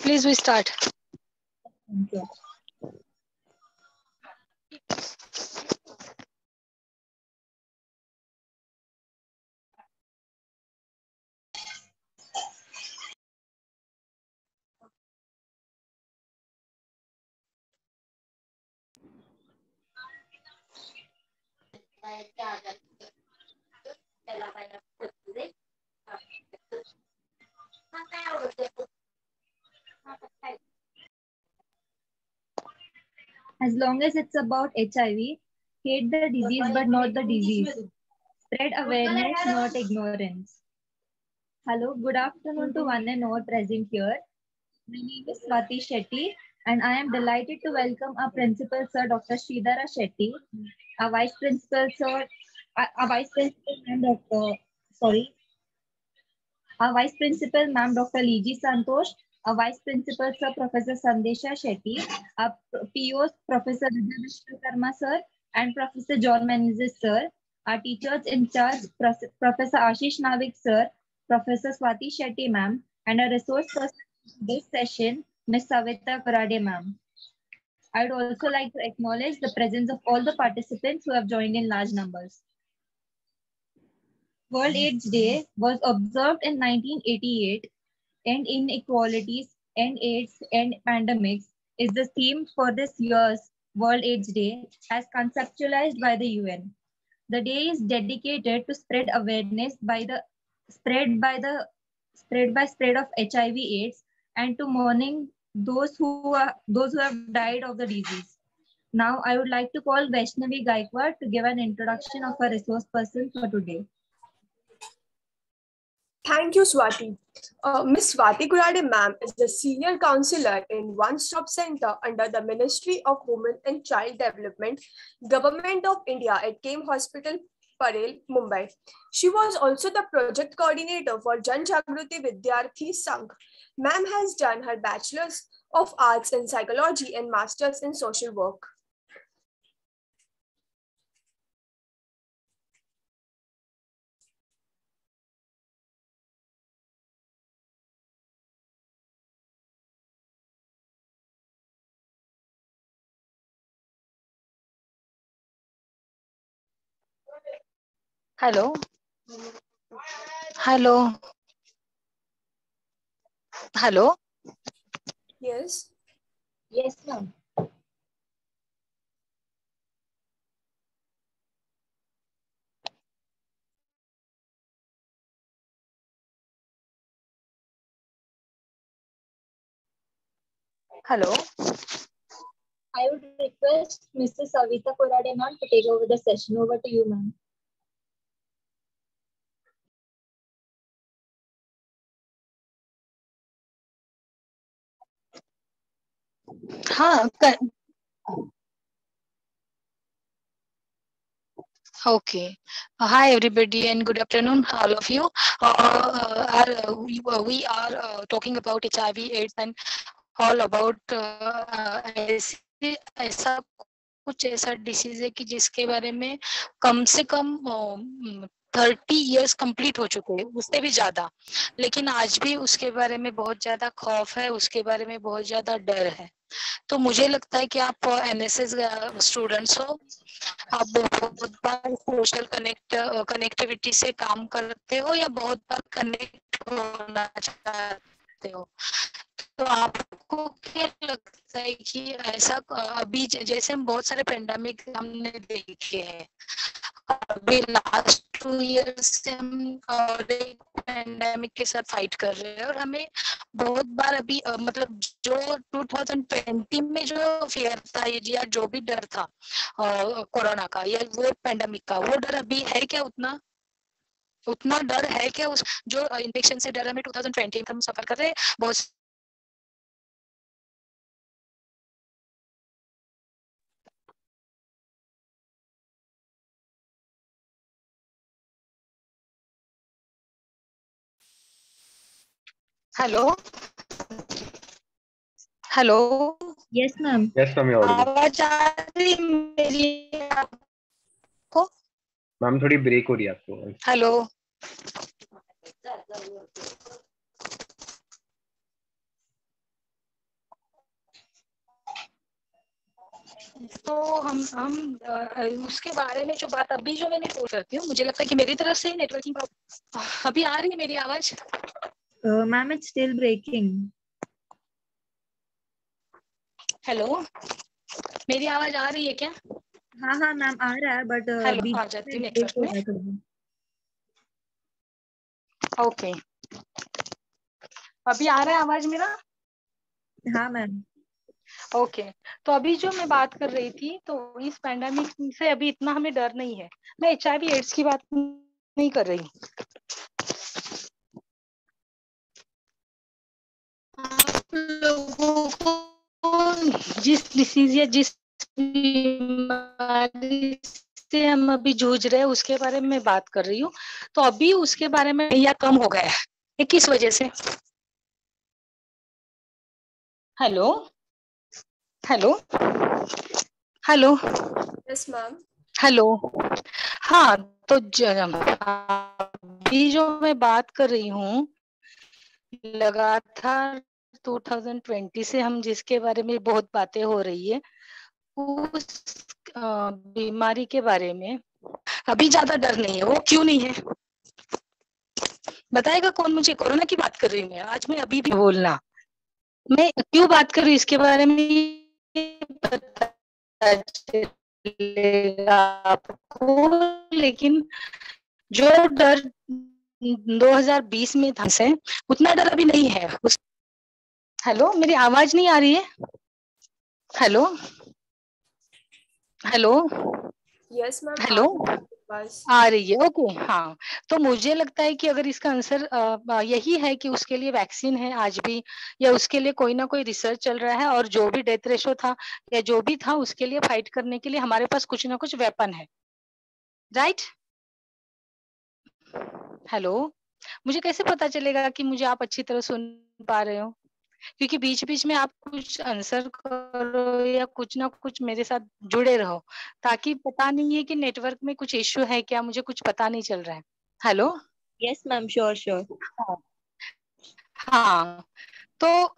Please, we start. Thank you. As long as it's about HIV, hate the disease but not the disease. Spread awareness, not ignorance. Hello, good afternoon to one and all present here. My name is Swati Shetty, and I am delighted to welcome our Principal Sir Dr. Sridhara Shetty, our Vice Principal Sir, our Vice Principal Ma'am Dr. Sorry, our Vice Principal Ma'am Dr. Liji Santosh, our Vice Principal Sir Professor Sandesha Shetty, our POs Professor Vijay Vishwakarma Sir and Professor John Menezes Sir, our teachers in charge Professor Ashish Navik Sir, Professor Swati Shetty Ma'am, and our resource person in this session, Ms. Savita Kurade Ma'am. I would also like to acknowledge the presence of all the participants who have joined in large numbers. World AIDS Day was observed in 1988, and inequalities, and AIDS, and pandemics is the theme for this year's World AIDS Day as conceptualized by the UN. The day is dedicated to spread awareness by the spread of HIV/AIDS and to mourning those who have died of the disease. Now, I would like to call Vaishnavi Gaikwad to give an introduction of our resource person for today. Thank you, Swati. Ms. Swati Kurade ma'am is the Senior Counselor in One Stop Center under the Ministry of Women and Child Development, Government of India at KEM Hospital, Parel, Mumbai. She was also the Project Coordinator for Jan Jagruti Vidyarthi Sangh. Ma'am has done her Bachelor's of Arts in Psychology and Master's in Social Work. Hello. Hello. Hello. Yes. Yes, ma'am. Hello. I would request Mrs. Savita Kurade ma'am to take over the session. Over to you, ma'am. हाँ Okay. Hi, everybody, and good afternoon, all of you. We are talking about HIV/AIDS and all about ऐसा कुछ ऐसा disease है कि जिसके बारे में कम से कम 30 इयर्स कंप्लीट हो चुके हैं, उससे भी ज्यादा, लेकिन आज भी उसके बारे में बहुत ज्यादा खौफ है, उसके बारे में बहुत ज्यादा डर है। तो मुझे लगता है कि आप एनएसएस स्टूडेंट्स हो, आप बहुत बार सोशल कनेक्टिविटी से काम करते हो या बहुत बार कनेक्ट होना चाहते हो, तो आपको क्या लगता है कि ऐसा अभी जैसे हम बहुत सारे पेंडेमिक हमने देखे हैं, अभी लास्ट 2 इयर्स से हम पेंडेमिक के साथ फाइट कर रहे हैं, और हमें बहुत बार अभी मतलब जो 2020 में जो फियर था या जो भी डर था कोरोना का या वो पेंडेमिक का, वो डर अभी है क्या? उतना डर है क्या? उस जो इन्फेक्शन से डर हमें 2020 में हम सफर कर रहे हैं बहुत। Hello hello. Yes ma'am. Yes ma'am, आवाज आ रही मेरी आपको? मैम थोड़ी ब्रेक हो रही है आपको। हेलो। तो हम उसके बारे में जो बात अभी जो मैंने पोस्ट करती हूँ, मुझे लगता है कि मेरी तरफ से नेटवर्किंग अभी आ रही है मेरी आवाज? Ma'am it's still breaking. Hello, मेरी आवाज आ रही है क्या? हाँ हाँ मैम आ रहा है, बट हेलो, आ बीच जाती में हूँ ब्रेक नेटवर्क हो में। रहा है थोड़ा। ओके, अभी आ रहा है आवाज मेरा? हाँ मैम। ओके, तो अभी जो मैं बात कर रही थी, तो इस पैंडेमिक से अभी इतना हमें डर नहीं है। मैं HIV एड्स की बात नहीं कर रही। आप लोगों को जिस डिसीज या जिस बीमारी से हम अभी जूझ रहे हैं उसके बारे में बात कर रही हूँ, तो अभी उसके बारे में या कम हो गया है, ये किस वजह से? Hello hello hello Yes, ma'am. Hello. हाँ, तो अभी जो मैं बात कर रही हूँ, लगातार 2020 से हम जिसके बारे में बहुत बातें हो रही है, उस बीमारी के बारे में अभी ज्यादा डर नहीं है। वो क्यों नहीं है बताएगा कौन मुझे? कोरोना की बात कर रही हूँ मैं आज, मैं अभी भी बोलना, मैं क्यों बात कर रही हूँ इसके बारे में पता चलेगा आपको। लेकिन जो डर 2020 में था से उतना डर अभी नहीं है। हेलो, मेरी आवाज नहीं आ रही है? Hello hello Yes, ma'am. Hello, Bus. आ रही है? ओके, हाँ। तो मुझे लगता है कि अगर इसका आंसर यही है कि उसके लिए वैक्सीन है आज भी, या उसके लिए कोई ना कोई रिसर्च चल रहा है, और जो भी डेथ रेशो था या जो भी था उसके लिए फाइट करने के लिए हमारे पास कुछ ना कुछ वेपन है, राइट? हेलो, मुझे कैसे पता चलेगा कि मुझे आप अच्छी तरह सुन पा रहे हो? क्योंकि बीच बीच में आप कुछ आंसर करो या कुछ ना कुछ मेरे साथ जुड़े रहो, ताकि पता नहीं है कि नेटवर्क में कुछ इश्यू है क्या, मुझे कुछ पता नहीं चल रहा है। Hello, Yes, ma'am. Sure, sure. हाँ हाँ, तो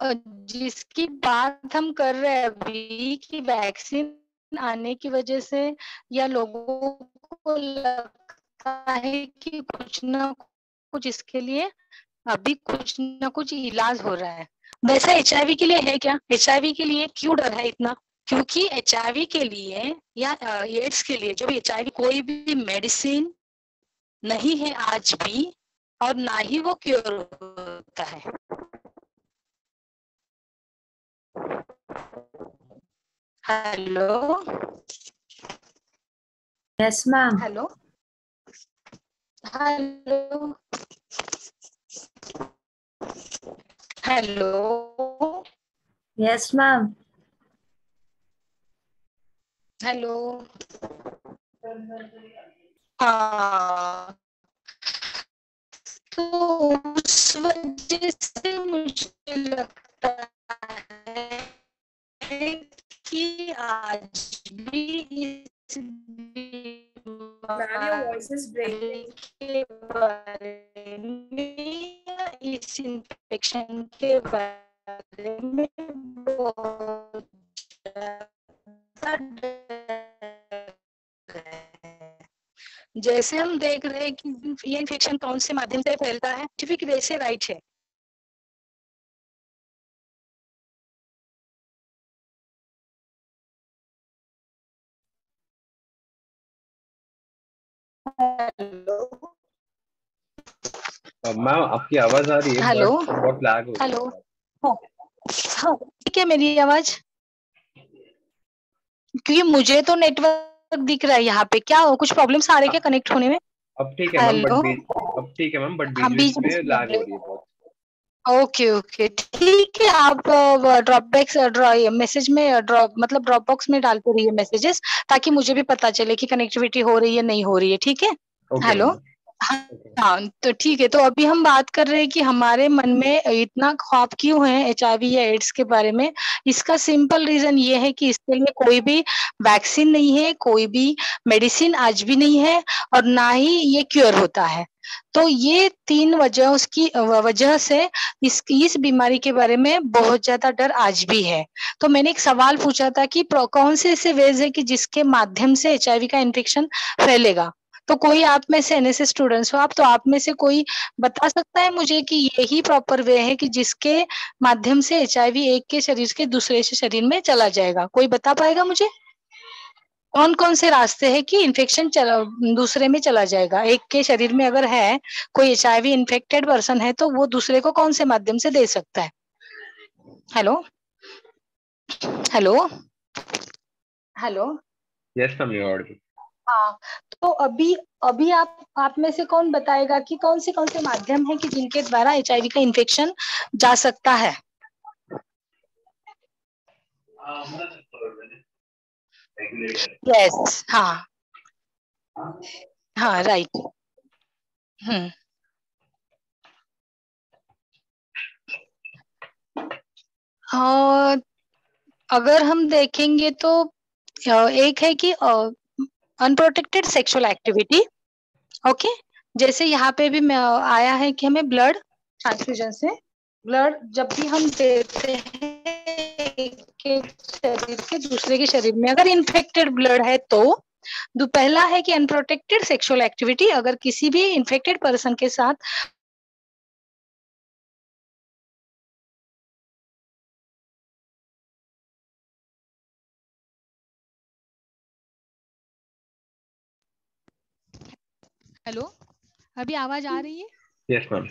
जिसकी बात हम कर रहे हैं अभी कि वैक्सीन आने की वजह से या लोगों को लगता है कि कुछ ना कुछ इसके लिए अभी कुछ ना कुछ इलाज हो रहा है, वैसा HIV के लिए है क्या? HIV के लिए क्यों डर है इतना? क्योंकि HIV के लिए या एड्स के लिए जो भी HIV, कोई भी मेडिसिन नहीं है आज भी, और ना ही वो क्योर होता है। Hello Yes ma'am. Hello hello hello Yes ma'am. Hello, हाँ, तो उस वजह से मुझे लगता है कि आज भी इस Ma'am, your voice is बीमारी breaking. के बारे में या इस इन्फेक्शन के बारे में बहुत ज्यादा डर है। जैसे हम देख रहे हैं कि ये इन्फेक्शन कौन से माध्यम से फैलता है, ठीक वैसे राइट है। हेलो मैम आपकी आवाज आ रही है हेलो बट बहुत लैग हो रही हेलो, है। हाँ ठीक है मेरी आवाज? क्योंकि मुझे तो नेटवर्क दिख रहा है यहाँ पे, क्या कुछ प्रॉब्लम्स आ रहे हैं क्या कनेक्ट होने में? अब ठीक है मैम, हेलो, अब ठीक है मैम, बट हाँ बीच बीच बीच में बीच लैग हो में। रही है बहुत। ओके ओके ठीक है, आप ड्रॉपबैक्स मैसेज में मतलब ड्रॉप बॉक्स में डालते रहिए मैसेजेस, ताकि मुझे भी पता चले कि कनेक्टिविटी हो रही है नहीं हो रही है, ठीक है? Okay hello, ma'am. हाँ तो ठीक है, तो अभी हम बात कर रहे हैं कि हमारे मन में इतना खौफ क्यों है HIV या एड्स के बारे में। इसका सिंपल रीजन ये है कि इसके लिए कोई भी वैक्सीन नहीं है, कोई भी मेडिसिन आज भी नहीं है, और ना ही ये क्योर होता है। तो ये 3 वजहों की वजह से इस बीमारी के बारे में बहुत ज्यादा डर आज भी है। तो मैंने एक सवाल पूछा था कि कौन से ऐसे वेज है कि जिसके माध्यम से एचआईवी का इन्फेक्शन फैलेगा। तो कोई आप में से एनएसएस स्टूडेंट्स हो आप, तो आप में से कोई बता सकता है मुझे कि यही प्रॉपर वे है कि जिसके माध्यम से एचआईवी एक के शरीर के दूसरे शरीर में चला जाएगा? कोई बता पाएगा मुझे? कौन कौन से रास्ते हैं कि इन्फेक्शन दूसरे में चला जाएगा? एक के शरीर में अगर है कोई एचआईवी इन्फेक्टेड पर्सन है तो वो दूसरे को कौन से माध्यम से दे सकता है? Hello hello hello. Yes, ma'am, you're audible. हाँ, तो अभी आप में से कौन बताएगा कि कौन से माध्यम है कि जिनके द्वारा एचआईवी का इन्फेक्शन जा सकता है? यस, हाँ हाँ, राइट। अगर हम देखेंगे तो एक है कि अनप्रोटेक्टेड सेक्सुअल एक्टिविटी। ओके, जैसे यहाँ पे भी आया है कि हमें ब्लड ट्रांसफ्यूजन से ब्लड जब भी हम देते हैं एक के शरीर के दूसरे के शरीर में अगर इन्फेक्टेड ब्लड है तो पहला है कि अनप्रोटेक्टेड सेक्सुअल एक्टिविटी, अगर किसी भी इन्फेक्टेड पर्सन के साथ हेलो, अभी आवाज आ रही है? Yes, ma'am.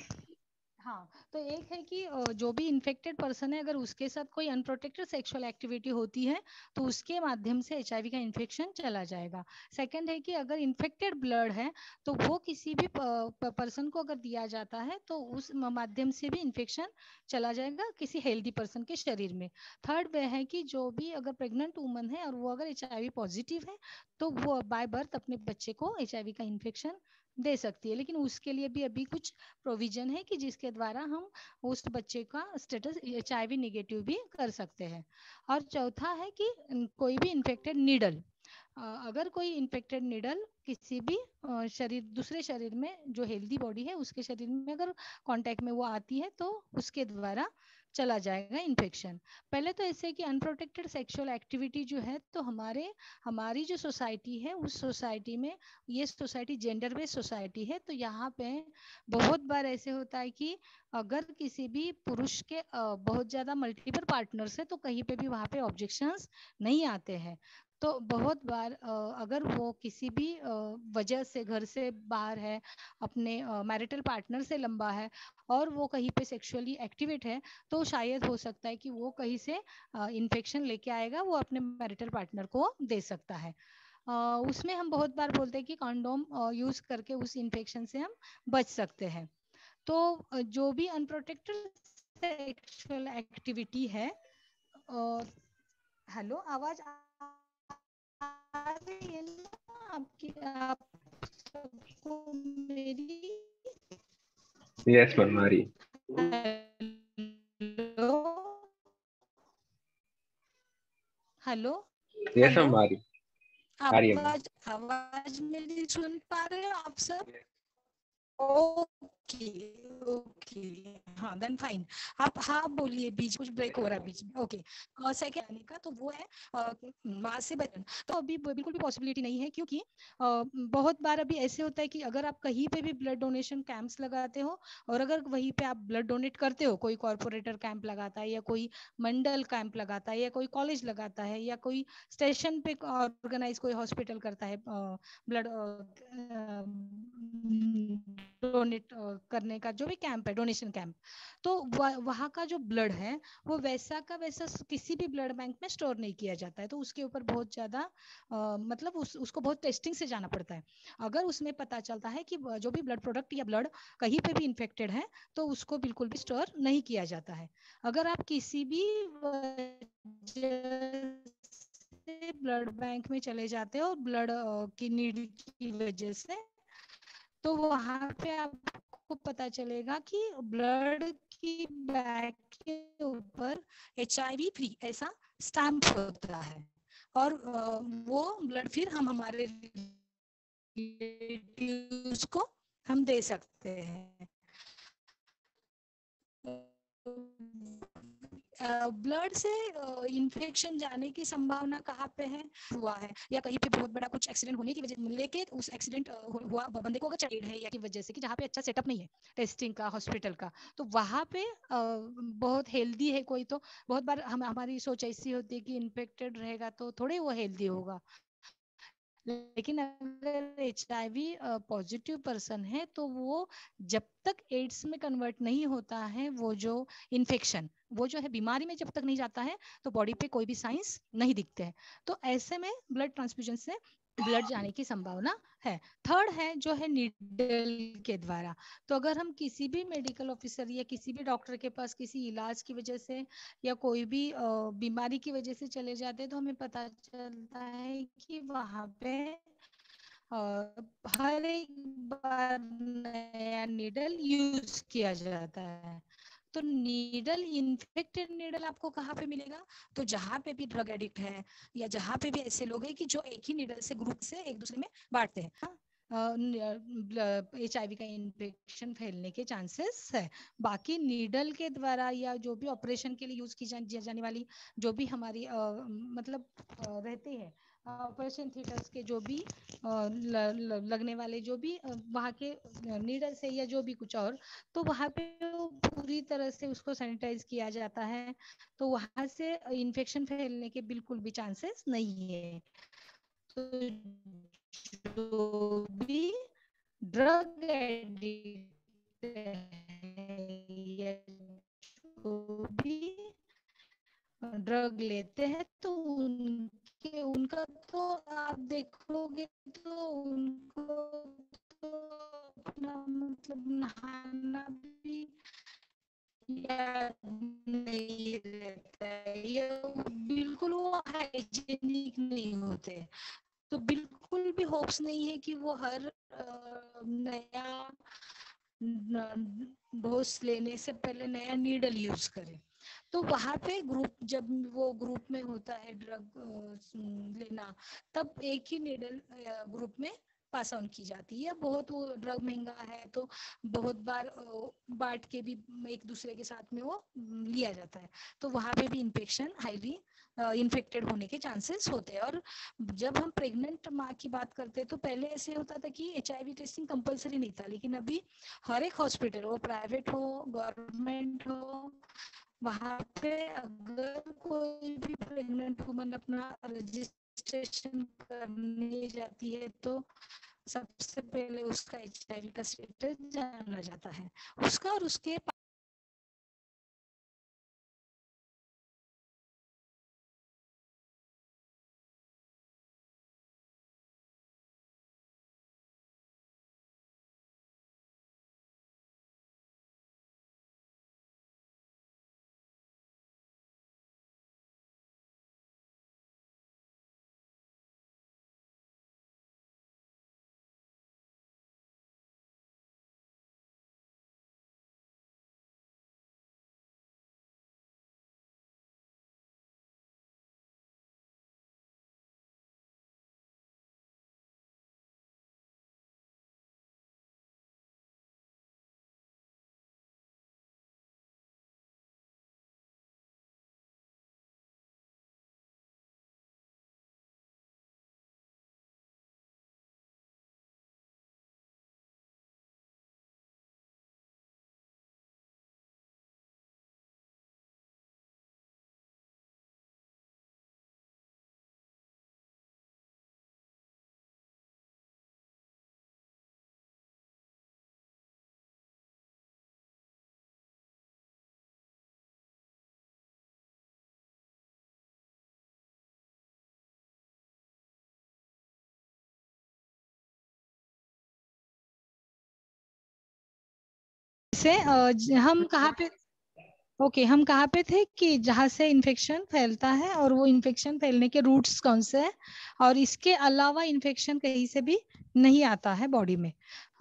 हाँ, तो एक है कि जो भी इन्फेक्टेड पर्सन है अगर उसके साथ कोई अनप्रोटेक्टेड सेक्सुअल एक्टिविटी होती है तो उसके माध्यम से एचआईवी का इन्फेक्शन चला जाएगा। सेकंड है कि अगर इन्फेक्टेड ब्लड है तो वो किसी भी पर्सन को अगर दिया जाता है तो उस माध्यम से भी इन्फेक्शन चला जाएगा किसी हेल्दी पर्सन के शरीर में। थर्ड वह है कि जो भी अगर प्रेग्नेंट वुमन है और वो अगर एचआईवी पॉजिटिव है तो वो बाय बर्थ अपने बच्चे को एचआईवी का इन्फेक्शन दे सकती है, लेकिन उसके लिए भी अभी कुछ प्रोविजन है कि जिसके द्वारा हम उस बच्चे का स्टेटस एचआईवी नेगेटिव भी कर सकते हैं। और चौथा है कि कोई भी इन्फेक्टेड नीडल, अगर कोई इन्फेक्टेड नीडल किसी भी शरीर दूसरे शरीर में जो हेल्दी बॉडी है उसके शरीर में अगर कांटेक्ट में वो आती है तो उसके द्वारा चला जाएगा इन्फेक्शन। पहले तो ऐसे कि अनप्रोटेक्टेड सेक्सुअल एक्टिविटी जो है तो हमारी जो सोसाइटी है उस सोसाइटी में, ये सोसाइटी जेंडर बेस्ड सोसाइटी है, तो यहाँ पे बहुत बार ऐसे होता है कि अगर किसी भी पुरुष के बहुत ज्यादा मल्टीपल पार्टनर्स है तो कहीं पे भी वहाँ पे ऑब्जेक्शंस नहीं आते हैं। तो बहुत बार अगर वो किसी भी वजह से घर से बाहर है, अपने मैरिटल पार्टनर से लंबा है और वो कहीं पे सेक्सुअली एक्टिवेट है तो शायद हो सकता है कि वो कहीं से इन्फेक्शन लेके आएगा, वो अपने मैरिटल पार्टनर को दे सकता है। उसमें हम बहुत बार बोलते हैं कि कंडोम यूज करके उस इन्फेक्शन से हम बच सकते हैं। तो जो भी अनप्रोटेक्टेड सेक्सुअल एक्टिविटी है, हेलो आवाज आ रही है ना आपकी, आप सबको मेरी? Yes, ma'am, आ रही hello hello Yes, hello, ma'am, आ रही है ma'am. आवाज आवाज मेरी सुन पा रहे हो आप सब? ओके ओके, हाँ देन फाइन। आप हाँ बोलिए, बीच कुछ ब्रेक हो रहा है बीच में। ओके, सेकंड आने का तो वो है वहां से बचना। तो अभी बिल्कुल भी पॉसिबिलिटी नहीं है क्योंकि बहुत बार अभी ऐसे होता है कि अगर आप कहीं पे भी ब्लड डोनेशन कैंप्स लगाते हो और अगर वहीं पे आप ब्लड डोनेट करते हो, कोई कॉर्पोरेटर कैंप लगाता है या कोई मंडल कैंप लगाता है या कोई कॉलेज लगाता है या कोई स्टेशन पे ऑर्गेनाइज कोई हॉस्पिटल करता है ब्लड डोनेट करने का जो भी कैंप है, डोनेशन कैंप, तो वहाँ का जो ब्लड है वो वैसा का वैसा किसी भी ब्लड बैंक में स्टोर नहीं किया जाता है। तो उसके ऊपर बहुत ज्यादा मतलब उसको बहुत टेस्टिंग से जाना पड़ता है। अगर उसमें पता चलता है कि जो भी ब्लड प्रोडक्ट या ब्लड कहीं पे भी इन्फेक्टेड है तो उसको बिल्कुल भी स्टोर नहीं किया जाता है। अगर आप किसी भी ब्लड बैंक में चले जाते हो ब्लड की नीड की वजह से, तो वहां पे आपको पता चलेगा कि ब्लड की बैग के ऊपर HIV फ्री ऐसा स्टैम्प होता है और वो ब्लड फिर हम हमारे रिलेटिव्स को हम दे सकते हैं। ब्लड से इन्फेक्शन जाने की संभावना कहाँ पे है, हुआ है या कहीं पे बहुत बड़ा कुछ एक्सीडेंट होने की वजह, लेके उस एक्सीडेंट हुआ बंदे को अगर चढ़ है या की वजह से कि जहाँ पे अच्छा सेटअप नहीं है टेस्टिंग का हॉस्पिटल का, तो वहाँ पे बहुत हेल्दी है कोई, तो बहुत बार हमारी सोच ऐसी होती है कि इन्फेक्टेड रहेगा तो थोड़े वो हेल्दी होगा, लेकिन अगर HIV पॉजिटिव पर्सन है तो वो जब तक एड्स में कन्वर्ट नहीं होता है, वो जो इन्फेक्शन, वो जो है बीमारी में जब तक नहीं जाता है तो बॉडी पे कोई भी साइंस नहीं दिखते हैं। तो ऐसे में ब्लड ट्रांसफ्यूजन से ब्लड जाने की संभावना है। थर्ड है जो है नीडल के द्वारा। तो अगर हम किसी भी मेडिकल ऑफिसर या किसी भी डॉक्टर के पास किसी इलाज की वजह से या कोई भी बीमारी की वजह से चले जाते हैं, तो हमें पता चलता है कि वहां पे हर एक बार नया नीडल यूज किया जाता है। तो नीडल, इन्फेक्टेड नीडल आपको कहाँ पे मिलेगा, तो जहाँ पे भी ड्रग एडिक्ट है या जहाँ पे भी ऐसे लोग हैं कि जो एक ही नीडल से ग्रुप से एक दूसरे में बांटते हैं, HIV का इन्फेक्शन फैलने के चांसेस है। बाकी नीडल के द्वारा या जो भी ऑपरेशन के लिए यूज की जाने वाली जो भी हमारी मतलब रहती है ऑपरेशन थिएटर्स के जो भी लगने वाले जो भी वहाँ के नीडल से या जो भी कुछ और, तो वहाँ पे पूरी तरह से उसको सैनिटाइज किया जाता है, तो वहाँ से इन्फेक्शन फैलने के बिल्कुल भी चांसेस नहीं है। तो जो भी ड्रग एडिक्ट या जो भी ड्रग लेते हैं तो उनका तो आप देखोगे तो उनको तो अपना मतलब नहाना भी याद नहीं रहता है, या बिल्कुल वो हाइजीनिक नहीं होते, तो बिल्कुल भी होप्स नहीं है कि वो हर नया डोज लेने से पहले नया नीडल यूज करे। तो वहां पे ग्रुप, जब वो ग्रुप में होता है ड्रग लेना, तब एक ही नीडल ग्रुप में पास ऑन की जाती है। बहुत वो ड्रग महंगा है तो बहुत बार बांट के भी एक दूसरे के साथ में वो लिया जाता है, तो वहां पे भी इन्फेक्शन हाईली इन्फेक्टेड होने के चांसेस होते हैं। और जब हम प्रेग्नेंट माँ की बात करते हैं तो पहले ऐसे होता था कि HIV टेस्टिंग कंपलसरी नहीं था, लेकिन अभी हर एक हॉस्पिटल, वो प्राइवेट हो गवर्नमेंट हो, वहां पे अगर कोई भी प्रेग्नेंट वुमन अपना रजिस्ट्रेशन करने जाती है तो सबसे पहले उसका HIV का स्टेटस जाना जाता है, उसका और उसके से हम कहाँ पे, हम कहाँ पे थे कि जहाँ से इन्फेक्शन फैलता है और वो इन्फेक्शन फैलने के रूट्स कौन से हैं, और इसके अलावा इन्फेक्शन कहीं से भी नहीं आता है बॉडी में।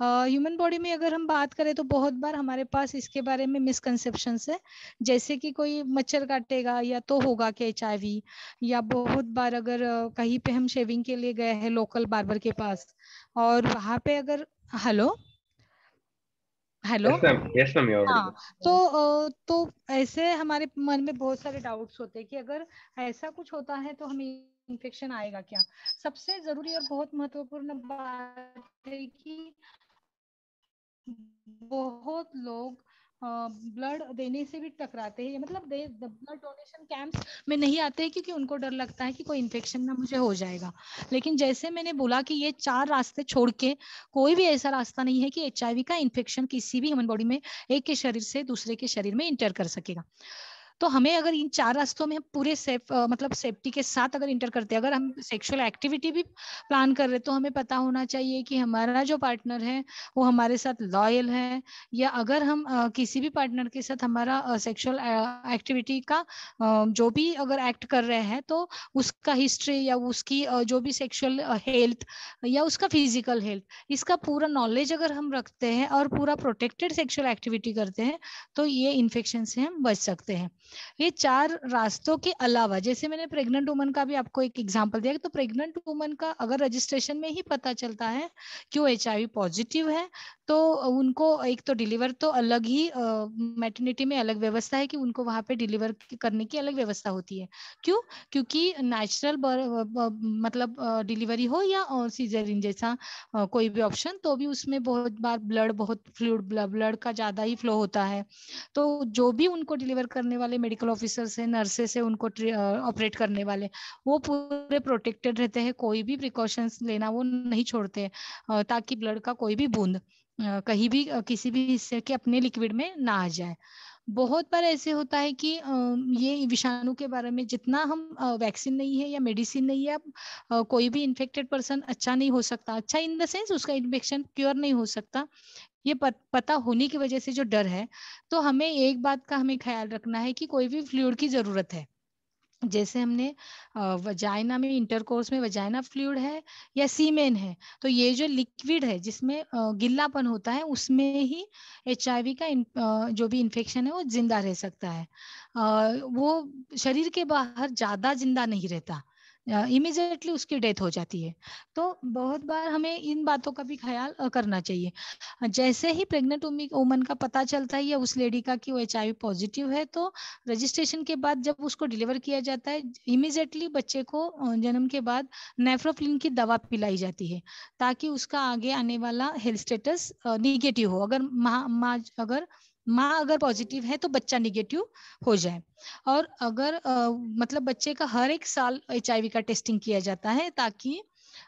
ह्यूमन बॉडी में अगर हम बात करें तो बहुत बार हमारे पास इसके बारे में मिसकंसेप्शन है, जैसे कि कोई मच्छर काटेगा या तो होगा कि HIV, या बहुत बार अगर कहीं पे हम शेविंग के लिए गए हैं लोकल बार्बर के पास और वहाँ पे अगर, hello hello. yes ma'am, you're हाँ, audible. तो ऐसे हमारे मन में बहुत सारे डाउट्स होते हैं कि अगर ऐसा कुछ होता है तो हमें इन्फेक्शन आएगा क्या। सबसे जरूरी और बहुत महत्वपूर्ण बात है कि बहुत लोग ब्लड देने से भी टकराते हैं, मतलब ब्लड डोनेशन कैंप्स में नहीं आते हैं क्योंकि उनको डर लगता है कि कोई इन्फेक्शन ना मुझे हो जाएगा। लेकिन जैसे मैंने बोला कि ये 4 रास्ते छोड़ के कोई भी ऐसा रास्ता नहीं है कि HIV का इन्फेक्शन किसी भी ह्यूमन बॉडी में एक के शरीर से दूसरे के शरीर में इंटर कर सकेगा। तो हमें अगर इन 4 रास्तों में हम पूरे मतलब सेफ्टी के साथ अगर इंटर करते हैं, अगर हम सेक्सुअल एक्टिविटी भी प्लान कर रहे तो हमें पता होना चाहिए कि हमारा जो पार्टनर है वो हमारे साथ लॉयल है, या अगर हम किसी भी पार्टनर के साथ हमारा सेक्सुअल एक्टिविटी का जो भी अगर एक्ट कर रहे हैं तो उसका हिस्ट्री या उसकी जो भी सेक्सुअल हेल्थ या उसका फिजिकल हेल्थ, इसका पूरा नॉलेज अगर हम रखते हैं और पूरा प्रोटेक्टेड सेक्सुअल एक्टिविटी करते हैं तो ये इन्फेक्शन से हम बच सकते हैं। ये 4 रास्तों के अलावा जैसे मैंने प्रेग्नेंट वुमन का भी आपको एक एग्जांपल दिया, तो प्रेग्नेंट वुमन का अगर रजिस्ट्रेशन में ही पता चलता है कि वो HIV पॉजिटिव है तो उनको एक तो डिलीवर तो अलग ही मैटरनिटी में अलग व्यवस्था है कि उनको वहां पे डिलीवर करने की अलग व्यवस्था होती है। क्यों? क्योंकि नेचुरल मतलब डिलीवरी हो या सीजरिन जैसा कोई भी ऑप्शन, तो भी उसमें बहुत बार बहुत फ्लूइड ब्लड का ज्यादा ही फ्लो होता है। तो जो भी उनको डिलीवर करने वाले मेडिकल ऑफिसर्स हैं, नर्सेस हैं, उनको ऑपरेट करने वाले, वो पूरे प्रोटेक्टेड रहते हैं, कोई भी प्रिकॉशंस लेना वो नहीं छोड़ते ताकि ब्लड का कोई भी बूंद कहीं भी किसी भी हिस्से के अपने लिक्विड में ना आ जाए। बहुत बार ऐसे होता है कि ये विषाणु के बारे में जितना हम वैक्सीन नहीं है या मेडिसिन नहीं है, कोई भी इन्फेक्टेड पर्सन अच्छा नहीं हो सकता। अच्छा इन द सेंस उसका इन्फेक्शन क्योर नहीं हो सकता, ये पता होने की वजह से जो डर है। तो हमें एक बात का हमें ख्याल रखना है कि कोई भी फ्लूइड की जरूरत है, जैसे हमने वजाइना में इंटरकोर्स में वजाइना फ्लूइड है या सीमेन है, तो ये जो लिक्विड है जिसमें गिल्लापन होता है उसमें ही HIV का जो भी इन्फेक्शन है वो जिंदा रह सकता है। वो शरीर के बाहर ज्यादा जिंदा नहीं रहता, इमीडिएटली उसकी डेथ हो जाती है। तो बहुत बार हमें इन बातों का भी ख्याल करना चाहिए। जैसे ही प्रेग्नेंट वुमन का पता चलता है या उस लेडी का कि वो HIV पॉजिटिव है, तो रजिस्ट्रेशन के बाद जब उसको डिलीवर किया जाता है इमीडिएटली बच्चे को जन्म के बाद नेफ्रोफिलिन की दवा पिलाई जाती है ताकि उसका आगे आने वाला हेल्थ स्टेटस निगेटिव हो। अगर माँ अगर पॉजिटिव है तो बच्चा निगेटिव हो जाए। और अगर मतलब बच्चे का हर एक साल HIV का टेस्टिंग किया जाता है ताकि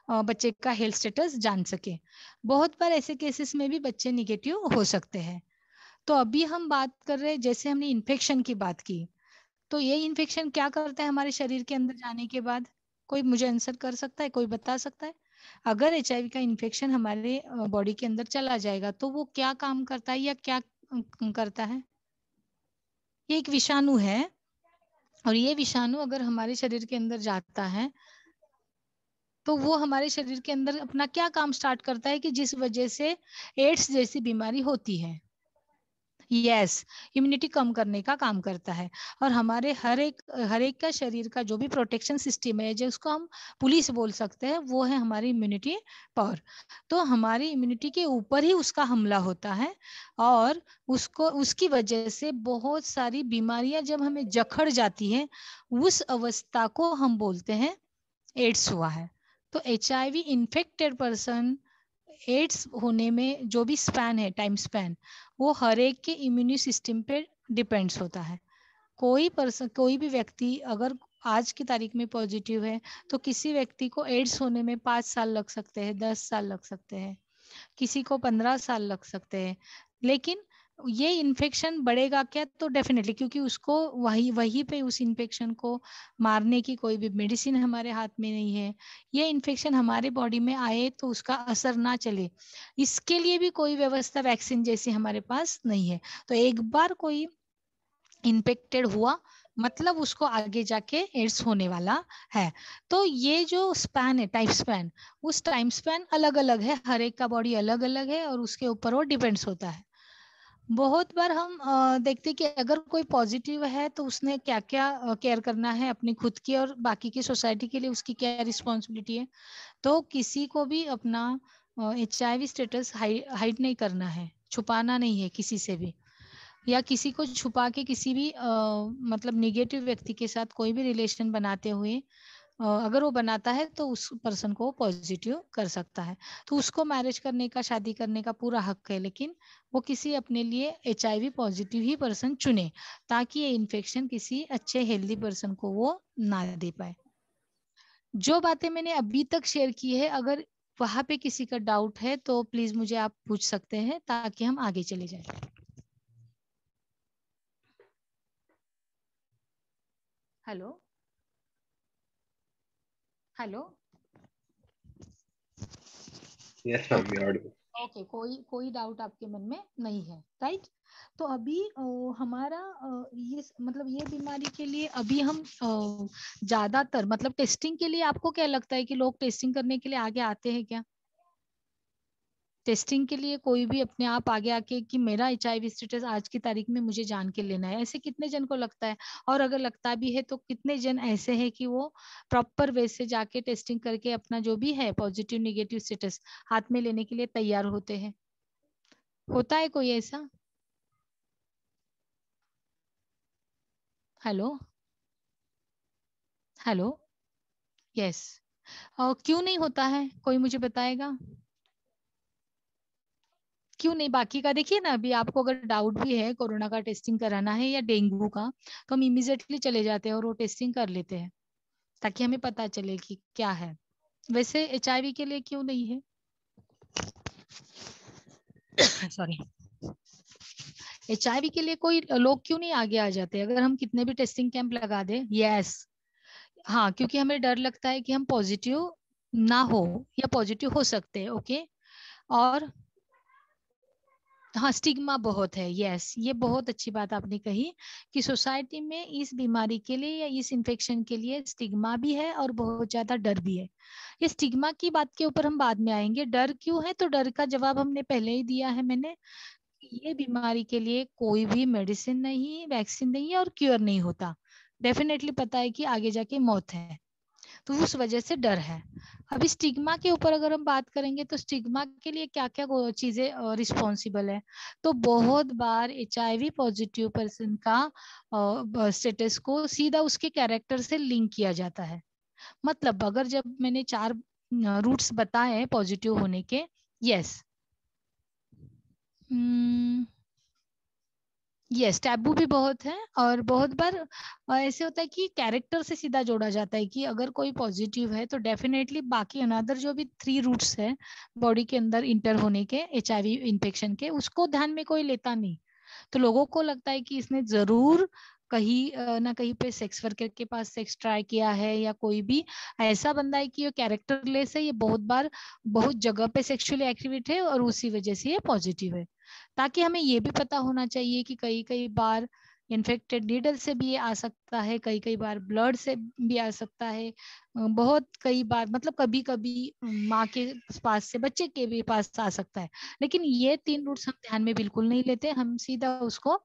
बच्चे का हेल्थ स्टेटस जान सके। बहुत बार ऐसे केसेस में भी बच्चे निगेटिव हो सकते हैं। तो अभी हम बात कर रहे हैं, जैसे हमने इन्फेक्शन की बात की, तो ये इन्फेक्शन क्या करता है हमारे शरीर के अंदर जाने के बाद? कोई मुझे आंसर कर सकता है? कोई बता सकता है? अगर HIV का इन्फेक्शन हमारे बॉडी के अंदर चला जाएगा तो वो क्या काम करता है या क्या करता है? ये एक विषाणु है, और ये विषाणु अगर हमारे शरीर के अंदर जाता है तो वो हमारे शरीर के अंदर अपना क्या काम स्टार्ट करता है कि जिस वजह से एड्स जैसी बीमारी होती है। यस, इम्यूनिटी कम करने का काम करता है। और हमारे हर एक का शरीर का जो भी प्रोटेक्शन सिस्टम है, जिसको हम पुलिस बोल सकते हैं, वो है हमारी इम्यूनिटी पावर। तो हमारी इम्यूनिटी के ऊपर ही उसका हमला होता है, और उसकी वजह से बहुत सारी बीमारियां जब हमें जकड़ जाती है, उस अवस्था को हम बोलते हैं एड्स हुआ है। तो HIV इन्फेक्टेड पर्सन एड्स होने में जो भी स्पैन है, टाइम स्पैन, वो हर एक के इम्यूनी सिस्टम पे डिपेंड्स होता है। कोई भी व्यक्ति अगर आज की तारीख में पॉजिटिव है तो किसी व्यक्ति को एड्स होने में 5 साल लग सकते हैं, 10 साल लग सकते हैं, किसी को 15 साल लग सकते हैं। लेकिन ये इन्फेक्शन बढ़ेगा क्या? तो डेफिनेटली, क्योंकि उसको वही पे उस इन्फेक्शन को मारने की कोई भी मेडिसिन हमारे हाथ में नहीं है। ये इन्फेक्शन हमारे बॉडी में आए तो उसका असर ना चले, इसके लिए भी कोई व्यवस्था वैक्सीन जैसी हमारे पास नहीं है। तो एक बार कोई इन्फेक्टेड हुआ मतलब उसको आगे जाके एड्स होने वाला है। तो ये जो स्पैन है, टाइम स्पैन, उस टाइम स्पैन अलग अलग है, हर एक का बॉडी अलग अलग है और उसके ऊपर वो डिपेंड्स होता है। बहुत बार हम देखते कि अगर कोई पॉजिटिव है तो उसने क्या क्या केयर करना है अपनी खुद की और बाकी की सोसाइटी के लिए, उसकी क्या रिस्पॉन्सिबिलिटी है। तो किसी को भी अपना HIV स्टेटस हाइड नहीं करना है, छुपाना नहीं है किसी से भी, या किसी को छुपा के किसी भी मतलब निगेटिव व्यक्ति के साथ कोई भी रिलेशन बनाते हुए अगर वो बनाता है तो उस पर्सन को पॉजिटिव कर सकता है। तो उसको मैरिज करने का, शादी करने का पूरा हक है, लेकिन वो किसी अपने लिए HIV पॉजिटिव ही पर्सन चुने, ताकि ये इन्फेक्शन किसी अच्छे हेल्दी पर्सन को वो ना दे पाए। जो बातें मैंने अभी तक शेयर की है, अगर वहां पे किसी का डाउट है तो प्लीज मुझे आप पूछ सकते हैं, ताकि हम आगे चले जाएं। Hello hello. Yes, ma'am, you're audible. Okay, कोई डाउट आपके मन में नहीं है, राइट? तो अभी हमारा ये मतलब ये बीमारी के लिए अभी हम ज्यादातर मतलब टेस्टिंग के लिए, आपको क्या लगता है कि लोग टेस्टिंग करने के लिए आगे आते हैं क्या? टेस्टिंग के लिए कोई भी अपने आप आगे आके कि मेरा HIV स्टेटस आज की तारीख में मुझे जान के लेना है, ऐसे कितने जन को लगता है? और अगर लगता भी है तो कितने जन ऐसे हैं कि वो प्रॉपर वे से जाके टेस्टिंग करके अपना जो भी है पॉजिटिव निगेटिव स्टेटस हाथ में लेने के लिए तैयार होते हैं? होता है कोई ऐसा? Hello hello. यस। क्यों नहीं होता है, कोई मुझे बताएगा क्यों नहीं? बाकी का देखिए ना, अभी आपको अगर डाउट भी है कोरोना का टेस्टिंग कराना है या डेंगू का, तो हम इमीडिएटली चले जाते हैं और वो टेस्टिंग कर लेते हैं, ताकि हमें पता चले कि क्या है। वैसे HIV के लिए क्यों नहीं है? सॉरी। HIV के लिए कोई लोग क्यों नहीं आगे आ जाते अगर हम कितने भी टेस्टिंग कैंप लगा दें? यस। हाँ, क्योंकि हमें डर लगता है कि हम पॉजिटिव ना हो या पॉजिटिव हो सकते हैं। ओके। और हाँ, स्टिग्मा बहुत है। यस, ये बहुत अच्छी बात आपने कही कि सोसाइटी में इस बीमारी के लिए या इस इन्फेक्शन के लिए स्टिग्मा भी है और बहुत ज्यादा डर भी है। ये स्टिग्मा की बात के ऊपर हम बाद में आएंगे। डर क्यों है, तो डर का जवाब हमने पहले ही दिया है मैंने। ये बीमारी के लिए कोई भी मेडिसिन नहीं, वैक्सीन नहीं है और क्योर नहीं होता। डेफिनेटली पता है कि आगे जाके मौत है, तो उस वजह से डर है। अभी स्टिग्मा के ऊपर अगर हम बात करेंगे तो स्टिग्मा के लिए क्या क्या चीजें रिस्पॉन्सिबल है, तो बहुत बार HIV पॉजिटिव पर्सन का स्टेटस को सीधा उसके कैरेक्टर से लिंक किया जाता है। मतलब अगर जब मैंने 4 रूट्स बताए हैं पॉजिटिव होने के, यस, यस, टैबू भी बहुत है। और बहुत बार ऐसे होता है कि कैरेक्टर से सीधा जोड़ा जाता है कि अगर कोई पॉजिटिव है तो डेफिनेटली बाकी अनदर जो भी 3 रूट्स है बॉडी के अंदर इंटर होने के HIV इन्फेक्शन के, उसको ध्यान में कोई लेता नहीं। तो लोगों को लगता है कि इसने जरूर कहीं ना कहीं पे सेक्स वर्कर के पास सेक्स ट्राई किया है, या कोई भी ऐसा बंदा है कि ये कैरेक्टरलेस है, ये बहुत बार बहुत जगह पे सेक्सुअली एक्टिवेट है और उसी वजह से ये पॉजिटिव है। ताकि हमें ये भी पता होना चाहिए कि कई कई बार इन्फेक्टेड नीडल से भी ये आ सकता है, कई कई बार ब्लड से भी आ सकता है, बहुत कई बार मतलब कभी कभी माँ के पास से बच्चे के भी पास आ सकता है। लेकिन ये 3 रूट्स हम ध्यान में बिल्कुल नहीं लेते, हम सीधा उसको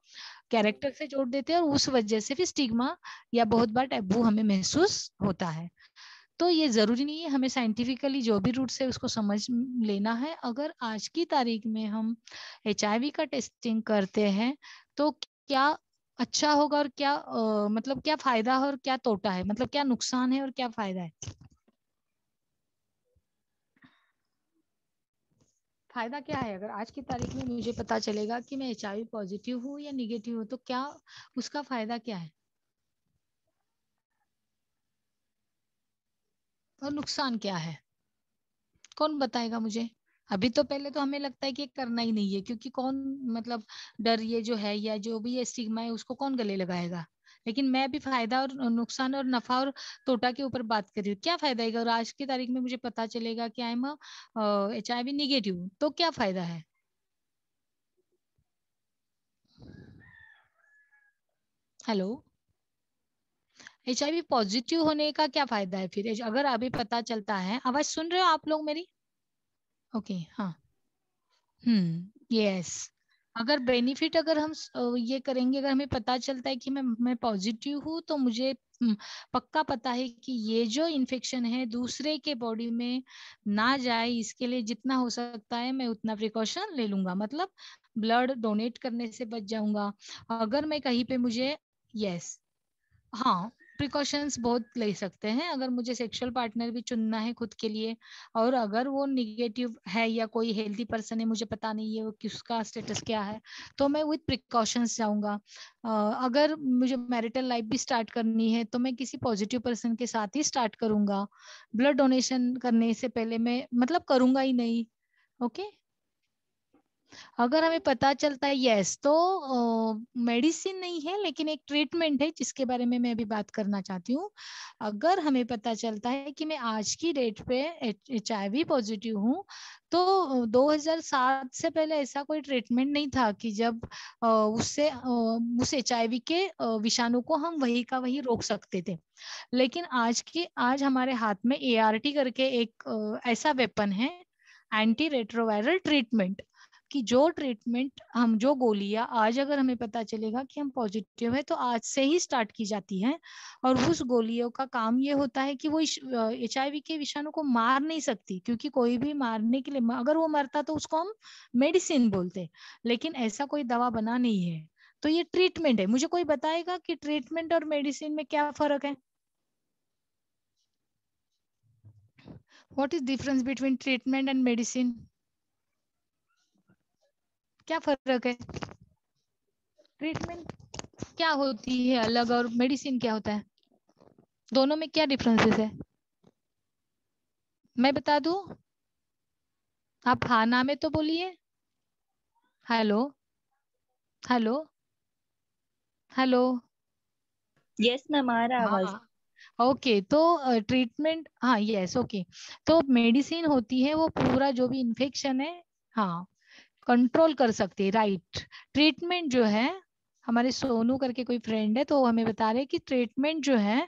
कैरेक्टर से जोड़ देते हैं और उस वजह से फिर स्टिग्मा या बहुत बार टैबू हमें महसूस होता है। तो ये जरूरी नहीं है, हमें साइंटिफिकली जो भी रूट्स है उसको समझ लेना है। अगर आज की तारीख में हम HIV का टेस्टिंग करते हैं तो क्या अच्छा होगा और क्या मतलब क्या फायदा है और क्या तोटा है, मतलब क्या नुकसान है और क्या फायदा है? फायदा क्या है? अगर आज की तारीख में मुझे पता चलेगा कि मैं HIV पॉजिटिव हूँ या निगेटिव हूँ, तो क्या उसका फायदा क्या है और नुकसान क्या है? कौन बताएगा मुझे? अभी तो पहले तो हमें लगता है कि करना ही नहीं है, क्योंकि कौन मतलब डर ये जो है या जो भी ये स्टिग्मा है उसको कौन गले लगाएगा। लेकिन मैं भी फायदा और नुकसान और नफा और तोटा के ऊपर बात कर रही हूँ। क्या फायदा है अगर आज की तारीख में मुझे पता चलेगा कि आई एम HIV निगेटिव, तो क्या फायदा है? हेलो। HIV पॉजिटिव होने का क्या फायदा है फिर, अगर अभी पता चलता है? आवाज सुन रहे हो आप लोग मेरी? ओके, हाँ। यस। अगर बेनिफिट अगर हम ये करेंगे, अगर हमें पता चलता है कि मैं पॉजिटिव हूँ, तो मुझे पक्का पता है कि ये जो इन्फेक्शन है दूसरे के बॉडी में ना जाए, इसके लिए जितना हो सकता है मैं उतना प्रिकॉशन ले लूंगा, मतलब ब्लड डोनेट करने से बच जाऊंगा। अगर मैं कहीं पे मुझे यस हाँ प्रिकॉशंस बहुत ले सकते हैं। अगर मुझे सेक्सुअल पार्टनर भी चुनना है खुद के लिए, और अगर वो निगेटिव है या कोई हेल्दी पर्सन है, मुझे पता नहीं है वो किसका स्टेटस क्या है, तो मैं विद प्रिकॉशंस जाऊंगा। अगर मुझे मैरिटल लाइफ भी स्टार्ट करनी है तो मैं किसी पॉजिटिव पर्सन के साथ ही स्टार्ट करूंगा। ब्लड डोनेशन करने से पहले मैं मतलब करूंगा ही नहीं। ओके अगर हमें पता चलता है यस, तो मेडिसिन नहीं है लेकिन एक ट्रीटमेंट है जिसके बारे में मैं अभी बात करना चाहती हूँ। अगर हमें पता चलता है कि मैं आज की डेट पे HIV पॉजिटिव हूँ, तो 2007 से पहले ऐसा कोई ट्रीटमेंट नहीं था कि जब उससे उस HIV के विषाणु को हम वही का वही रोक सकते थे। लेकिन आज हमारे हाथ में ART करके एक ऐसा वेपन है, एंटी रेट्रोवायरल ट्रीटमेंट, कि जो ट्रीटमेंट हम जो गोलियां आज अगर हमें पता चलेगा कि हम पॉजिटिव है तो आज से ही स्टार्ट की जाती है। और उस गोलियों का काम ये होता है कि वो HIV के विषाणु को मार नहीं सकती, क्योंकि कोई भी मारने के लिए अगर वो मरता तो उसको हम मेडिसिन बोलते, लेकिन ऐसा कोई दवा बना नहीं है। तो ये ट्रीटमेंट है। मुझे कोई बताएगा कि ट्रीटमेंट और मेडिसिन में क्या फर्क है? What is difference between treatment and medicine? क्या फर्क है? ट्रीटमेंट क्या होती है अलग और मेडिसिन क्या होता है? दोनों में क्या डिफरेंसेस है? मैं बता दूं? आप हाँ ना में तो बोलिए। Hello hello hello. Yes, ma'am, आ रहा आवाज। हाँ ओके, तो ट्रीटमेंट हाँ यस ओके। तो मेडिसिन होती है वो पूरा जो भी इन्फेक्शन है हाँ कंट्रोल कर सकती है, राइट। ट्रीटमेंट जो है, हमारे सोनू करके कोई फ्रेंड है तो वो हमें बता रहे हैं कि ट्रीटमेंट जो है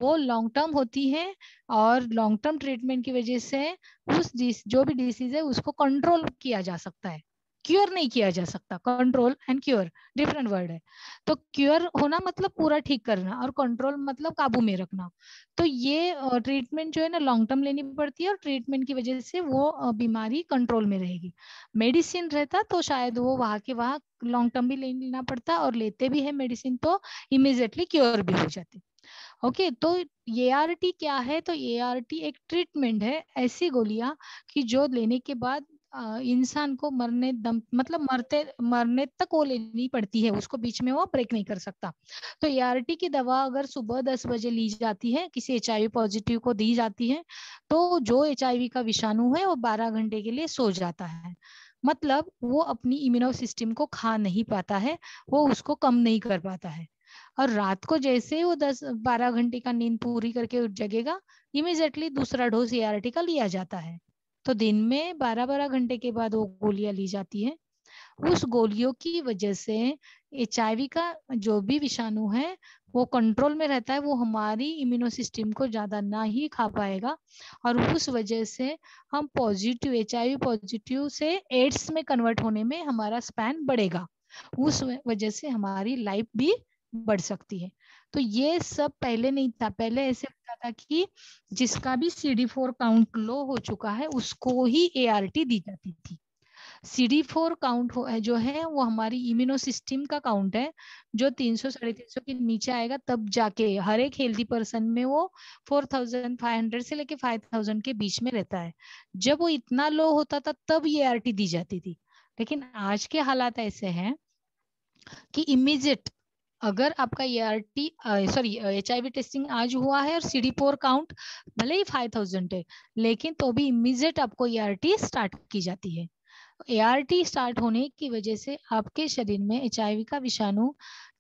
वो लॉन्ग टर्म होती है, और लॉन्ग टर्म ट्रीटमेंट की वजह से जो भी डिसीज है उसको कंट्रोल किया जा सकता है, क्योर नहीं किया जा सकता। Control and cure different word है। तो क्योर होना मतलब पूरा ठीक करना, और कंट्रोल मतलब काबू में रखना। तो ये ट्रीटमेंट जो है ना लॉन्ग टर्म लेनी पड़ती है, और ट्रीटमेंट की वजह से वो बीमारी कंट्रोल में रहेगी। मेडिसिन रहता तो शायद वो वहां के वहां लॉन्ग टर्म भी लेना पड़ता, और लेते भी है मेडिसिन तो इमिजिएटली क्योर भी हो जाते। ओके तो ART क्या है? तो ART एक ट्रीटमेंट है, ऐसी गोलियां कि जो लेने के बाद इंसान को मरने दम मतलब मरने तक वो लेनी पड़ती है, उसको बीच में वो ब्रेक नहीं कर सकता। तो ART की दवा अगर सुबह 10 बजे ली जाती है, किसी HIV पॉजिटिव को दी जाती है, तो जो HIV का विषाणु है वो 12 घंटे के लिए सो जाता है। मतलब वो अपनी इम्यूनो सिस्टम को खा नहीं पाता है, वो उसको कम नहीं कर पाता है। और रात को जैसे ही वो 10-12 घंटे का नींद पूरी करके उठ जगेगा, इमिजिएटली दूसरा डोज ART का लिया जाता है। तो दिन में 12-12 घंटे के बाद वो गोलियां ली जाती है। उस गोलियों की वजह से HIV का जो भी विषाणु है वो कंट्रोल में रहता है, वो हमारी इम्यूनो सिस्टम को ज्यादा ना ही खा पाएगा, और उस वजह से हम पॉजिटिव HIV पॉजिटिव से एड्स में कन्वर्ट होने में हमारा स्पैन बढ़ेगा, उस वजह से हमारी लाइफ भी बढ़ सकती है। तो ये सब पहले नहीं था, पहले ऐसे होता था कि जिसका भी CD4 काउंट लो हो चुका है उसको ही ART दी जाती थी। CD4 काउंट जो है वो हमारी इम्यूनो सिस्टम का काउंट है, जो 300-350 के नीचे आएगा तब जाके हर एक हेल्दी पर्सन में वो 4500 से लेके 5000 के बीच में रहता है। जब वो इतना लो होता था तब ये ART दी जाती थी। लेकिन आज के हालात ऐसे हैं कि इमीडिएट अगर आपका HIV टेस्टिंग आज हुआ है और CD4 काउंट भले ही 5000 है, लेकिन तो भी इमीडिएट आपको ART स्टार्ट की जाती है। ART स्टार्ट होने की वजह से आपके शरीर में HIV का विषाणु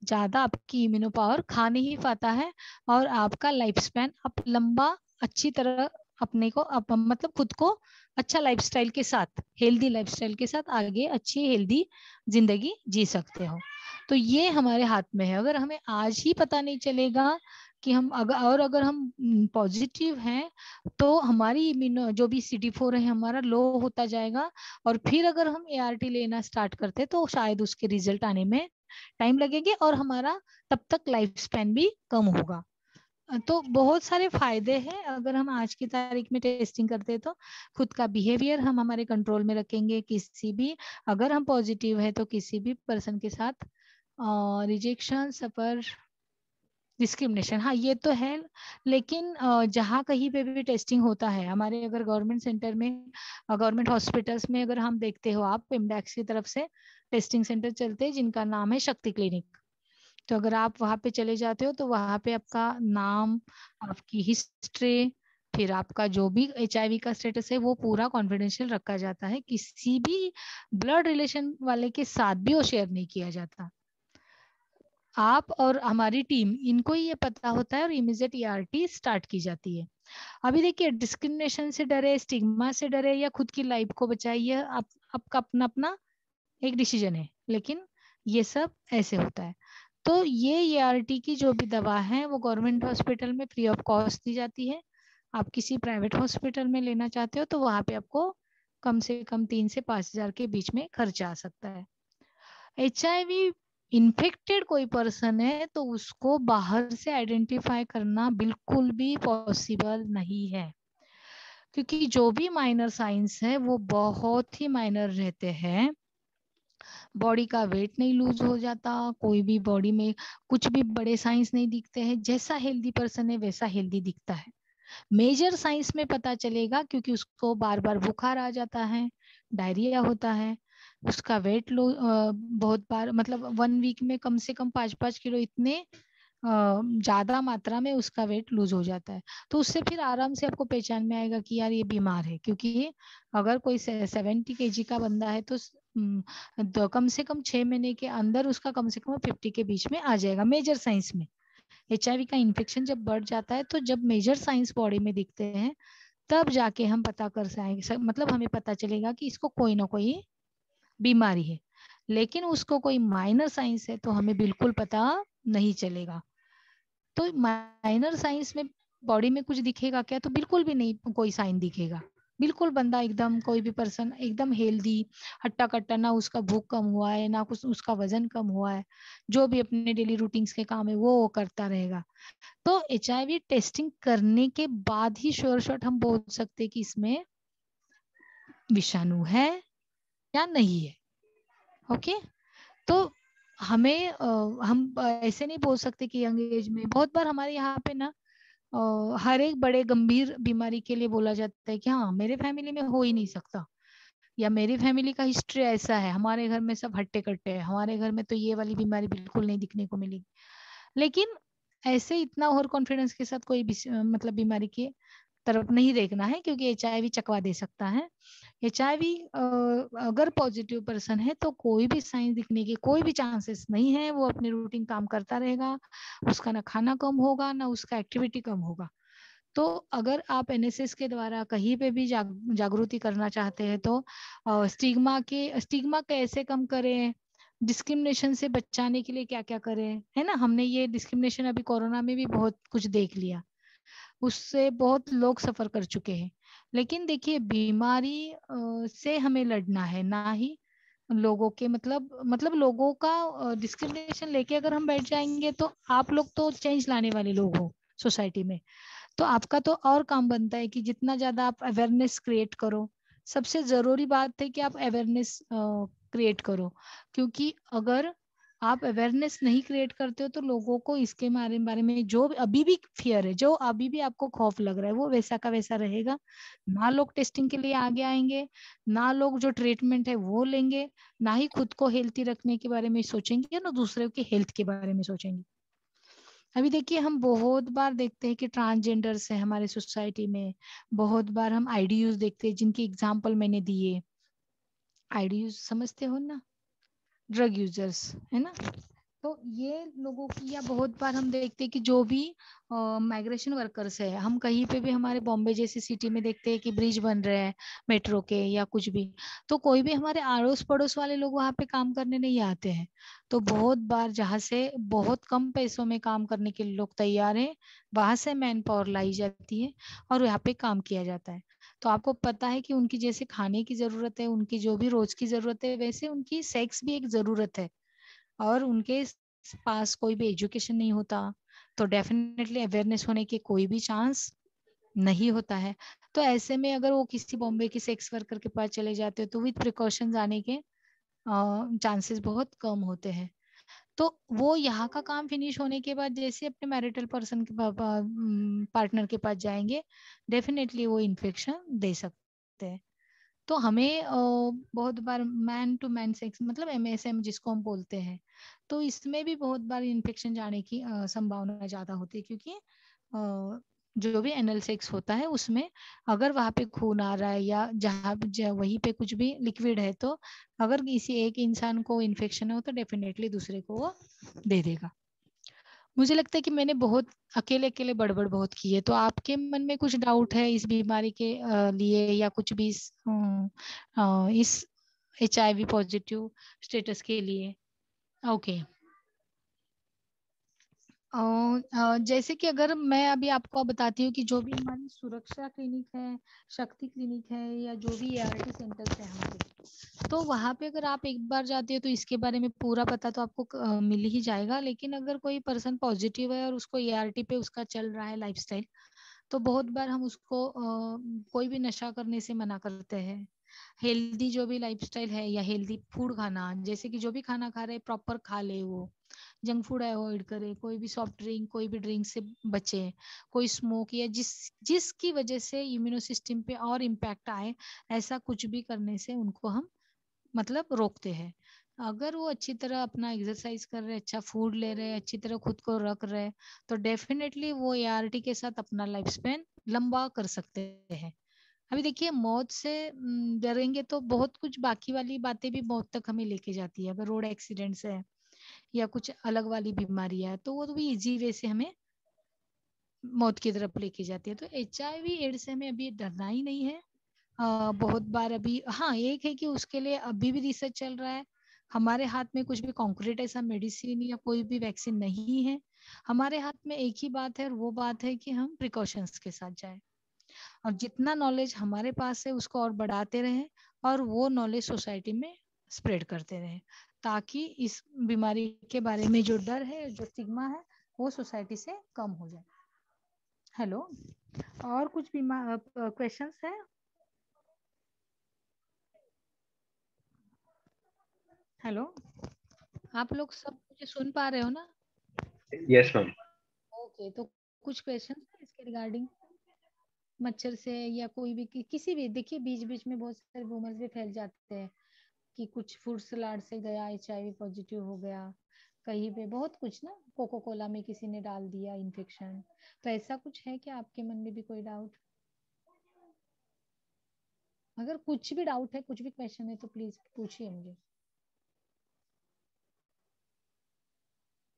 ज्यादा आपकी इम्यूनो पावर खा नहीं पाता है, और आपका लाइफ स्पैन आप लंबा अच्छी तरह अपने को मतलब खुद को अच्छा लाइफस्टाइल के साथ, हेल्दी लाइफस्टाइल के साथ आगे अच्छी हेल्दी जिंदगी जी सकते हो। तो ये हमारे हाथ में है। अगर हमें आज ही पता नहीं चलेगा कि हम अगर हम पॉजिटिव हैं तो हमारी इम्यूनो जो भी CD4 है हमारा लो होता जाएगा, और फिर अगर हम ART लेना स्टार्ट करते तो शायद उसके रिजल्ट आने में टाइम लगेंगे और हमारा तब तक लाइफ स्पैन भी कम होगा। तो बहुत सारे फायदे हैं अगर हम आज की तारीख में टेस्टिंग करते हैं। तो खुद का बिहेवियर हम हमारे कंट्रोल में रखेंगे, किसी भी अगर हम पॉजिटिव है तो किसी भी पर्सन के साथ रिजेक्शन सफर डिस्क्रिमिनेशन, हाँ ये तो है। लेकिन जहाँ कहीं पे भी टेस्टिंग होता है हमारे, अगर गवर्नमेंट सेंटर में गवर्नमेंट हॉस्पिटल्स में अगर हम देखते हो आप, इमडैक्स की तरफ से टेस्टिंग सेंटर चलते हैं जिनका नाम है शक्ति क्लिनिक। तो अगर आप वहां पे चले जाते हो तो वहां पे आपका नाम, आपकी हिस्ट्री, फिर आपका जो भी HIV का स्टेटस है वो पूरा कॉन्फिडेंशियल रखा जाता है। किसी भी ब्लड रिलेशन वाले के साथ भी वो शेयर नहीं किया जाता। आप और हमारी टीम इनको ही ये पता होता है और इमीडिएट ERT स्टार्ट की जाती है। अभी देखिए, डिस्क्रिमिनेशन से डरे, स्टिग्मा से डरे या खुद की लाइफ को बचाइए, आपका अपना अपना एक डिसीजन है, लेकिन ये सब ऐसे होता है। तो ये ERT की जो भी दवा है वो गवर्नमेंट हॉस्पिटल में फ्री ऑफ कॉस्ट दी जाती है। आप किसी प्राइवेट हॉस्पिटल में लेना चाहते हो तो वहां पे आपको कम से कम 3 से 5 हजार के बीच में खर्चा आ सकता है। HIV इन्फेक्टेड कोई पर्सन है तो उसको बाहर से आइडेंटिफाई करना बिल्कुल भी पॉसिबल नहीं है, क्योंकि जो भी माइनर साइंस है वो बहुत ही माइनर रहते हैं। बॉडी का वेट नहीं लूज हो जाता, कोई भी बॉडी में कुछ भी बड़े साइंस नहीं दिखते हैं, जैसा हेल्दी पर्सन है वैसा हेल्दी दिखता है। मेजर साइंस में पता चलेगा क्योंकि उसको बार बार बुखार आ जाता है, डायरिया होता है, उसका वेट लो बहुत बार, मतलब 1 वीक में कम से कम 5-5 किलो इतने ज्यादा मात्रा में उसका वेट लूज हो जाता है। तो उससे फिर आराम से आपको पहचान में आएगा कि यार ये बीमार है। क्योंकि अगर कोई 70 kg का बंदा है तो कम से कम 6 महीने के अंदर उसका कम से कम 50 के बीच में आ जाएगा मेजर साइंस में। HIV का इन्फेक्शन जब बढ़ जाता है तो जब मेजर साइंस बॉडी में दिखते हैं तब जाके हम पता कर सकेंगे, मतलब हमें पता चलेगा कि इसको कोई ना कोई बीमारी है। लेकिन उसको कोई माइनर साइंस है तो हमें बिल्कुल पता नहीं चलेगा। तो माइनर साइंस में बॉडी में कुछ दिखेगा क्या? तो बिल्कुल भी नहीं कोई साइन दिखेगा। बिल्कुल बंदा एकदम, कोई भी पर्सन एकदम हेल्दी, हट्टा कट्टा, ना उसका भूख कम हुआ है ना कुछ उसका वजन कम हुआ है, जो भी अपने डेली रूटीन्स के काम है वो करता रहेगा। तो HIV टेस्टिंग करने के बाद ही श्योर शॉट हम बोल सकते हैं कि इसमें विषाणु है या नहीं है। ओके, तो हमें हम ऐसे नहीं बोल सकते कि यंग एज में, बहुत बार हमारे यहाँ पे ना हर एक बड़े गंभीर बीमारी के लिए बोला जाता है कि हाँ मेरे फैमिली में हो ही नहीं सकता, या मेरी फैमिली का हिस्ट्री ऐसा है, हमारे घर में सब हट्टे कट्टे हैं, हमारे घर में तो ये वाली बीमारी बिल्कुल नहीं दिखने को मिलेगी। लेकिन ऐसे इतना ओवर कॉन्फिडेंस के साथ कोई मतलब बीमारी के तरफ नहीं देखना है, क्योंकि HIV चकवा दे सकता है। HIV अगर पॉजिटिव पर्सन है तो कोई भी साइन दिखने के कोई भी चांसेस नहीं है, वो अपने रूटीन काम करता रहेगा, उसका ना खाना कम होगा ना उसका एक्टिविटी कम होगा। तो अगर आप NSS के द्वारा कहीं पे भी जागृति करना चाहते हैं तो स्टिग्मा कैसे कम करें, डिस्क्रिमिनेशन से बचाने के लिए क्या क्या करें, है ना। हमने ये डिस्क्रिमिनेशन अभी कोरोना में भी बहुत कुछ देख लिया, उससे बहुत लोग सफर कर चुके हैं। लेकिन देखिए, बीमारी से हमें लड़ना है, ना ही लोगों के मतलब लोगों का डिस्क्रिमिनेशन लेके अगर हम बैठ जाएंगे तो आप लोग तो चेंज लाने वाले लोग हो सोसाइटी में। तो आपका तो और काम बनता है कि जितना ज्यादा आप अवेयरनेस क्रिएट करो। सबसे जरूरी बात है कि आप अवेयरनेस क्रिएट करो, क्योंकि अगर आप अवेयरनेस नहीं क्रिएट करते हो तो लोगों को इसके बारे में जो अभी भी फियर है, जो अभी भी आपको खौफ लग रहा है, वो वैसा का वैसा रहेगा। ना लोग टेस्टिंग के लिए आगे आएंगे, ना लोग जो ट्रीटमेंट है वो लेंगे, ना ही खुद को हेल्थी रखने के बारे में सोचेंगे, ना दूसरे के हेल्थ के बारे में सोचेंगे। अभी देखिए, हम बहुत बार देखते हैं कि ट्रांसजेंडर्स है हमारे सोसाइटी में, बहुत बार हम IDUs देखते हैं जिनकी एग्जाम्पल मैंने दिए। IDUs समझते हो ना, ड्रग यूजर्स, है ना। तो ये लोगों की, या बहुत बार हम देखते हैं कि जो भी माइग्रेशन वर्कर्स है, हम कहीं पे भी हमारे बॉम्बे जैसी सिटी में देखते हैं कि ब्रिज बन रहे हैं मेट्रो के या कुछ भी, तो कोई भी हमारे आड़ोस पड़ोस वाले लोग वहाँ पे काम करने नहीं आते हैं। तो बहुत बार जहाँ से बहुत कम पैसों में काम करने के लिए लोग तैयार हैं, वहां से मैन पावर लाई जाती है और यहाँ पे काम किया जाता है। तो आपको पता है कि उनकी जैसे खाने की जरूरत है, उनकी जो भी रोज की जरूरत है, वैसे उनकी सेक्स भी एक जरूरत है, और उनके पास कोई भी एजुकेशन नहीं होता, तो डेफिनेटली अवेयरनेस होने के कोई भी चांस नहीं होता है। तो ऐसे में अगर वो किसी बॉम्बे की सेक्स वर्कर के पास चले जाते हो तो विद प्रिकॉशंस आने के चांसेस बहुत कम होते हैं। तो वो यहाँ का काम फिनिश होने के बाद जैसे अपने मैरिटल पर्सन के पार्टनर के पास जाएंगे, डेफिनेटली वो इन्फेक्शन दे सकते हैं। तो हमें बहुत बार मैन टू मैन सेक्स मतलब MSM जिसको हम बोलते हैं, तो इसमें भी बहुत बार इन्फेक्शन जाने की संभावना ज्यादा होती है, क्योंकि जो भी एनल सेक्स होता है उसमें अगर वहां पे खून आ रहा है या जहाँ वहीं पे कुछ भी लिक्विड है, तो अगर किसी एक इंसान को इन्फेक्शन हो तो डेफिनेटली दूसरे को वो दे देगा। मुझे लगता है कि मैंने बहुत अकेले अकेले बड़बड़ बहुत की है। तो आपके मन में कुछ डाउट है इस बीमारी के लिए, या कुछ भी इस HIV पॉजिटिव स्टेटस के लिए? ओके। जैसे कि अगर मैं अभी आपको बताती हूँ कि जो भी हमारी सुरक्षा क्लिनिक है, शक्ति क्लिनिक है, या जो भी ART सेंटर्स है हमारे, तो वहाँ पे अगर आप एक बार जाते हो तो इसके बारे में पूरा पता तो आपको मिल ही जाएगा। लेकिन अगर कोई पर्सन पॉजिटिव है और उसको ART पे उसका चल रहा है लाइफस्टाइल, तो बहुत बार हम उसको कोई भी नशा करने से मना करते हैं। हेल्दी जो भी लाइफस्टाइल है या हेल्दी फूड खाना, जैसे कि जो भी खाना खा रहे प्रॉपर खा ले, वो जंक फूड अवॉइड करे, कोई भी सॉफ्ट ड्रिंक, कोई भी ड्रिंक से बचे, कोई स्मोक या जिसकी वजह से इम्यूनो सिस्टम पे और इम्पैक्ट आए, ऐसा कुछ भी करने से उनको हम मतलब रोकते हैं। अगर वो अच्छी तरह अपना एक्सरसाइज कर रहे, अच्छा फूड ले रहे, अच्छी तरह खुद को रख रहे, तो डेफिनेटली वो ART के साथ अपना लाइफ स्पेन लंबा कर सकते हैं। अभी देखिए, मौत से डरेंगे तो बहुत कुछ बाकी वाली बातें भी मौत तक हमें लेके जाती है। अगर रोड एक्सीडेंट्स है या कुछ अलग वाली बीमारी है, तो वो तो भी इजी वे से हमें मौत की तरफ लेके जाती है। तो HIV एड्स से हमें अभी डरना ही नहीं है। बहुत बार अभी हाँ एक है कि उसके लिए अभी भी रिसर्च चल रहा है। हमारे हाथ में कुछ भी कॉन्क्रीट ऐसा मेडिसिन या कोई भी वैक्सीन नहीं है। हमारे हाथ में एक ही बात है, और वो बात है कि हम प्रिकॉशंस के साथ जाएं, और जितना नॉलेज हमारे पास है उसको और बढ़ाते रहें, और वो नॉलेज सोसाइटी में स्प्रेड करते रहें, ताकि इस बीमारी के बारे में जो डर है, जो स्टिग्मा है, वो सोसाइटी से कम हो जाए। हेलो, और कुछ क्वेश्चंस है? हेलो, आप लोग सब मुझे सुन पा रहे हो ना? Yes, ma'am. ओके, तो कुछ क्वेश्चंस है इसके रिगार्डिंग मच्छर से या कोई भी किसी भी? देखिए, बीच बीच में बहुत सारे रूमर्स भी फैल जाते हैं कि कुछ फूड सलाड से गया HIV पॉजिटिव हो गया, कहीं पे बहुत कुछ ना, कोको कोला में किसी ने डाल दिया इन्फेक्शन। तो ऐसा कुछ है क्या आपके मन में भी कोई डाउट? अगर कुछ भी डाउट है, कुछ भी क्वेश्चन है, तो प्लीज पूछिए मुझे।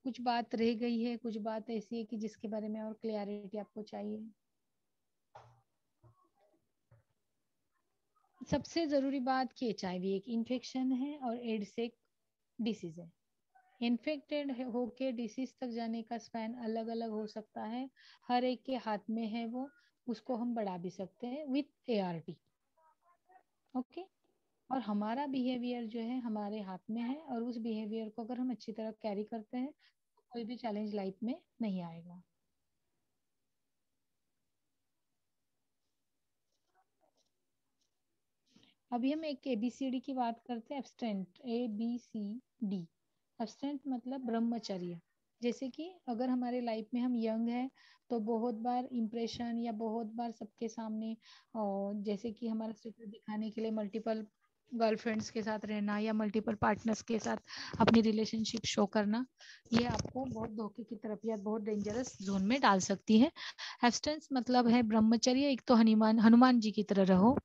कुछ बात रह गई है, कुछ बात ऐसी है कि जिसके बारे में और क्लियरिटी आपको चाहिए? सबसे जरूरी बात कि HIV एक इन्फेक्शन है और एड्स एक डिसीज है। इन्फेक्टेड होके डिसीज तक जाने का स्पैन अलग अलग हो सकता है, हर एक के हाथ में है वो, उसको हम बढ़ा भी सकते हैं विथ ART। ओके, और हमारा बिहेवियर जो है हमारे हाथ में है, और उस बिहेवियर को अगर हम अच्छी तरह कैरी करते हैं, कोई भी चैलेंज लाइफ में नहीं आएगा। अभी हम एक ABCD की बात करते हैं, एब्स्टेंट, ABCD। एब्स्टेंट मतलब ब्रह्मचर्य। जैसे कि अगर हमारे लाइफ में हम यंग है, तो बहुत बार इम्प्रेशन या बहुत बार सबके सामने, और जैसे कि हमारा स्टेटस दिखाने के लिए मल्टीपल गर्लफ्रेंड्स के साथ रहना या मल्टीपल पार्टनर्स के साथ अपनी रिलेशनशिप शो करना, ये आपको बहुत धोखे की तरफ या बहुत डेंजरस जोन में डाल सकती है। एब्स्टेंस मतलब है ब्रह्मचर्य। एक तो हनुमान जी की तरह रहो।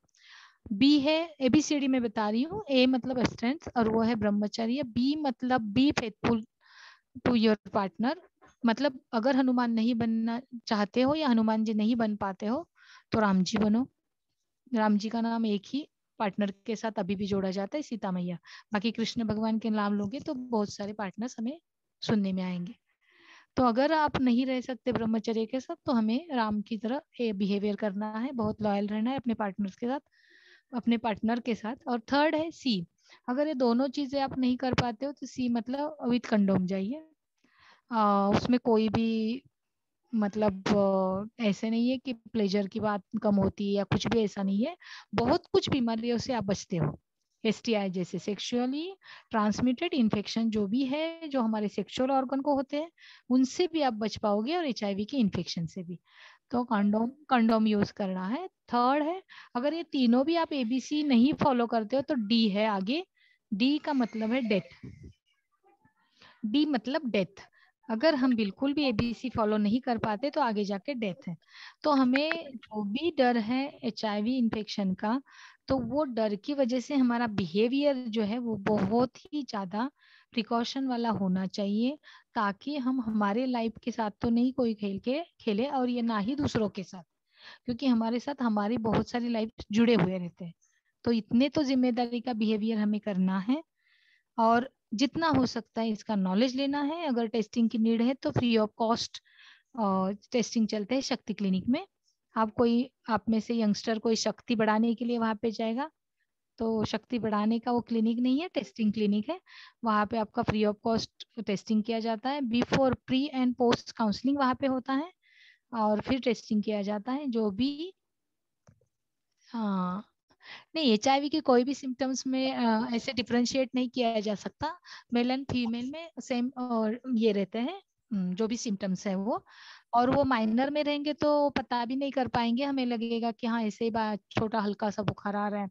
बी है, ABCD में बता रही हूँ, A मतलब एब्स्टेंस और वो है ब्रह्मचर्य। बी मतलब be faithful to your partner, मतलब अगर हनुमान नहीं बनना चाहते हो या हनुमान जी नहीं बन पाते हो तो राम जी बनो। राम जी का नाम एक ही पार्टनर के साथ अभी भी जोड़ा जाता है, सीता मैया। बाकी कृष्ण भगवान के नाम लोगे तो बहुत सारे पार्टनर्स हमें सुनने में आएंगे। तो अगर आप नहीं रह सकते ब्रह्मचर्य के साथ तो हमें राम की तरह बिहेवियर करना है, बहुत लॉयल रहना है अपने पार्टनर्स के साथ, अपने पार्टनर के साथ। और थर्ड है सी, अगर ये दोनों चीजें आप नहीं कर पाते हो तो सी मतलब विथ कंडोम जाइए। उसमें कोई भी मतलब ऐसे नहीं है कि प्लेजर की बात कम होती है या कुछ भी, ऐसा नहीं है। बहुत कुछ बीमारियों से आप बचते हो, STI जैसे सेक्सुअली ट्रांसमिटेड इन्फेक्शन जो भी है, जो हमारे सेक्सुअल ऑर्गन को होते हैं, उनसे भी आप बच पाओगे, और HIV के इन्फेक्शन से भी। तो कंडोम कंडोम यूज करना है। थर्ड है, अगर ये तीनों भी आप ABC नहीं फॉलो करते हो तो D है आगे। D का मतलब है डेथ। D मतलब डेथ। अगर हम बिल्कुल भी ABC फॉलो नहीं कर पाते तो आगे जाके डेथ है। तो हमें जो भी डर है HIV इन्फेक्शन का, तो वो डर की वजह से हमारा बिहेवियर जो है वो बहुत ही ज्यादा प्रिकॉशन वाला होना चाहिए, ताकि हम हमारे लाइफ के साथ तो नहीं कोई खेले और ये ना ही दूसरों के साथ, क्योंकि हमारे साथ हमारी बहुत सारी लाइफ जुड़े हुए रहते हैं। तो इतने तो जिम्मेदारी का बिहेवियर हमें करना है, और जितना हो सकता है इसका नॉलेज लेना है। अगर टेस्टिंग की नीड है तो फ्री ऑफ कॉस्ट टेस्टिंग चलते हैं शक्ति क्लिनिक में। आप में से यंगस्टर कोई शक्ति बढ़ाने के लिए वहां पे जाएगा, तो शक्ति बढ़ाने का वो क्लिनिक नहीं है, टेस्टिंग क्लिनिक है। वहां पे आपका फ्री ऑफ कॉस्ट टेस्टिंग किया जाता है। Before, pre and post counselling वहां पे होता है, और फिर टेस्टिंग किया जाता है जो भी। हाँ, नहीं, HIV के कोई भी सिम्टम्स में ऐसे डिफरेंशिएट नहीं किया जा सकता। मेल एंड फीमेल में सेम और ये रहते हैं, जो भी सिम्टम्स है वो। और वो माइनर में रहेंगे तो पता भी नहीं कर पाएंगे, हमें लगेगा कि हाँ ऐसे ही छोटा हल्का सा बुखार आ रहा है,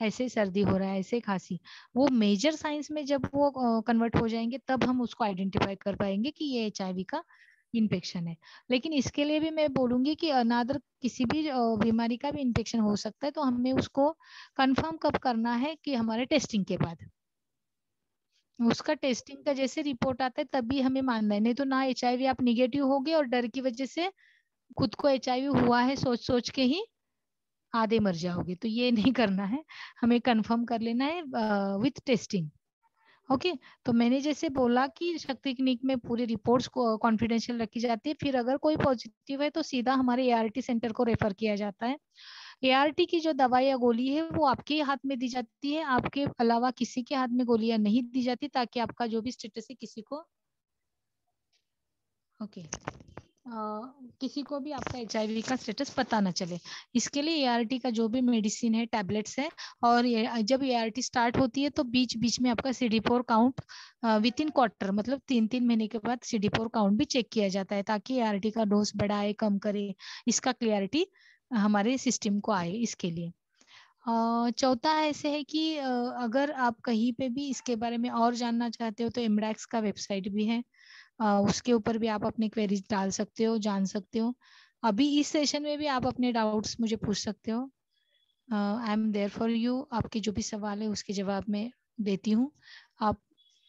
ऐसे ही सर्दी हो रहा है, ऐसे ही खांसी। वो मेजर साइंस में जब वो कन्वर्ट हो जाएंगे तब हम उसको आइडेंटिफाई कर पाएंगे कि ये HIV का इन्फेक्शन है। लेकिन इसके लिए भी मैं बोलूंगी कि अनादर किसी भी बीमारी का भी इन्फेक्शन हो सकता है, तो हमें उसको कंफर्म कब करना है कि हमारे टेस्टिंग के बाद। उसका टेस्टिंग का जैसे रिपोर्ट आता है तभी हमें मानना है, नहीं तो ना HIV आप निगेटिव होगे और डर की वजह से खुद को HIV हुआ है सोच सोच के ही आधे मर जाओगे। तो ये नहीं करना है, हमें कंफर्म कर लेना है विथ टेस्टिंग। ओके, तो मैंने जैसे बोला कि शक्ति क्लिनिक में पूरी रिपोर्ट्स को कॉन्फिडेंशियल रखी जाती है। फिर अगर कोई पॉजिटिव है तो सीधा हमारे ART सेंटर को रेफर किया जाता है। ART की जो दवा या गोली है वो आपके हाथ में दी जाती है, आपके अलावा किसी के हाथ में गोलियां नहीं दी जाती, ताकि आपका जो भी स्टेटस है किसी को किसी को भी आपका HIV का स्टेटस पता ना चले। इसके लिए ART का जो भी मेडिसिन है, टैबलेट्स है, और जब ART स्टार्ट होती है तो बीच बीच में आपका CD4 count with in quarter, मतलब 3-3 महीने के बाद CD4 काउंट भी चेक किया जाता है, ताकि ART का डोज बढ़ाए कम करे, इसका क्लियरिटी हमारे सिस्टम को आए, इसके लिए। चौथा ऐसे है कि अगर आप कहीं पे भी इसके बारे में और जानना चाहते हो तो इमडैक्स का वेबसाइट भी है, उसके ऊपर भी आप अपने क्वेरीज डाल सकते हो, जान सकते हो। अभी इस सेशन में भी आप अपने डाउट्स मुझे पूछ सकते हो। I am there for you. आपके जो भी सवाल है उसके जवाब में देती हूँ। आप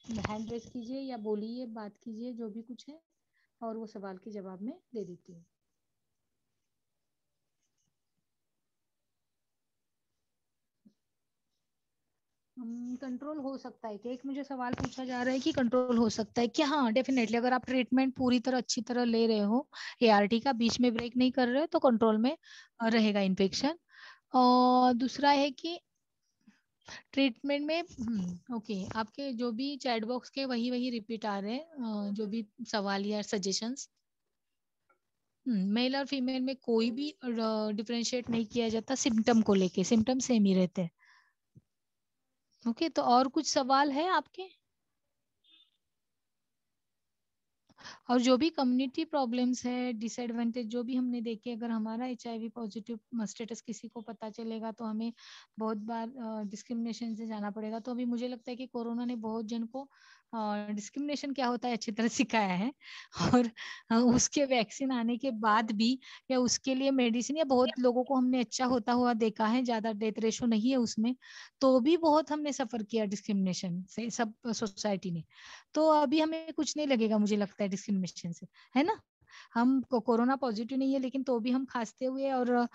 हैंड रेस कीजिए या बोलिए, बात कीजिए, जो भी कुछ है, और वो सवाल के जवाब में दे देती हूँ। कंट्रोल हो सकता है क्या? एक मुझे सवाल पूछा जा रहा है कि कंट्रोल हो सकता है क्या? हाँ, डेफिनेटली। अगर आप ट्रीटमेंट पूरी तरह अच्छी तरह ले रहे हो, ART का बीच में ब्रेक नहीं कर रहे हो, तो कंट्रोल में रहेगा इन्फेक्शन। और दूसरा है कि ट्रीटमेंट में ओके, आपके जो भी चैट बॉक्स के वही वही रिपीट आ रहे हैं, जो भी सवाल या सजेशंस। मेल और फीमेल में कोई भी डिफरेंशिएट नहीं किया जाता सिम्टम को लेके, सिम्टम सेम ही रहते हैं। ओके, तो और कुछ सवाल है आपके? और जो भी कम्युनिटी प्रॉब्लम्स है, डिसएडवांटेज जो भी हमने देखे, अगर हमारा HIV पॉजिटिव स्टेटस किसी को पता चलेगा तो हमें बहुत बार डिस्क्रिमिनेशन से जाना पड़ेगा। तो अभी मुझे लगता है कि कोरोना ने बहुत जन को डिस्क्रिमिनेशन क्या होता है अच्छी तरह सिखाया है, और उसके वैक्सीन आने के बाद भी या उसके लिए मेडिसिन, या बहुत लोगों को हमने अच्छा होता हुआ देखा है, ज्यादा डेथ रेशो नहीं है उसमें, तो भी बहुत हमने सफर किया डिस्क्रिमिनेशन से, सब सोसाइटी ने। तो अभी हमें कुछ नहीं लगेगा मुझे लगता है डिस्क्रिमिनेशन से, है ना। हम कोरोना पॉजिटिव नहीं है लेकिन तो भी हम खांसते हुए और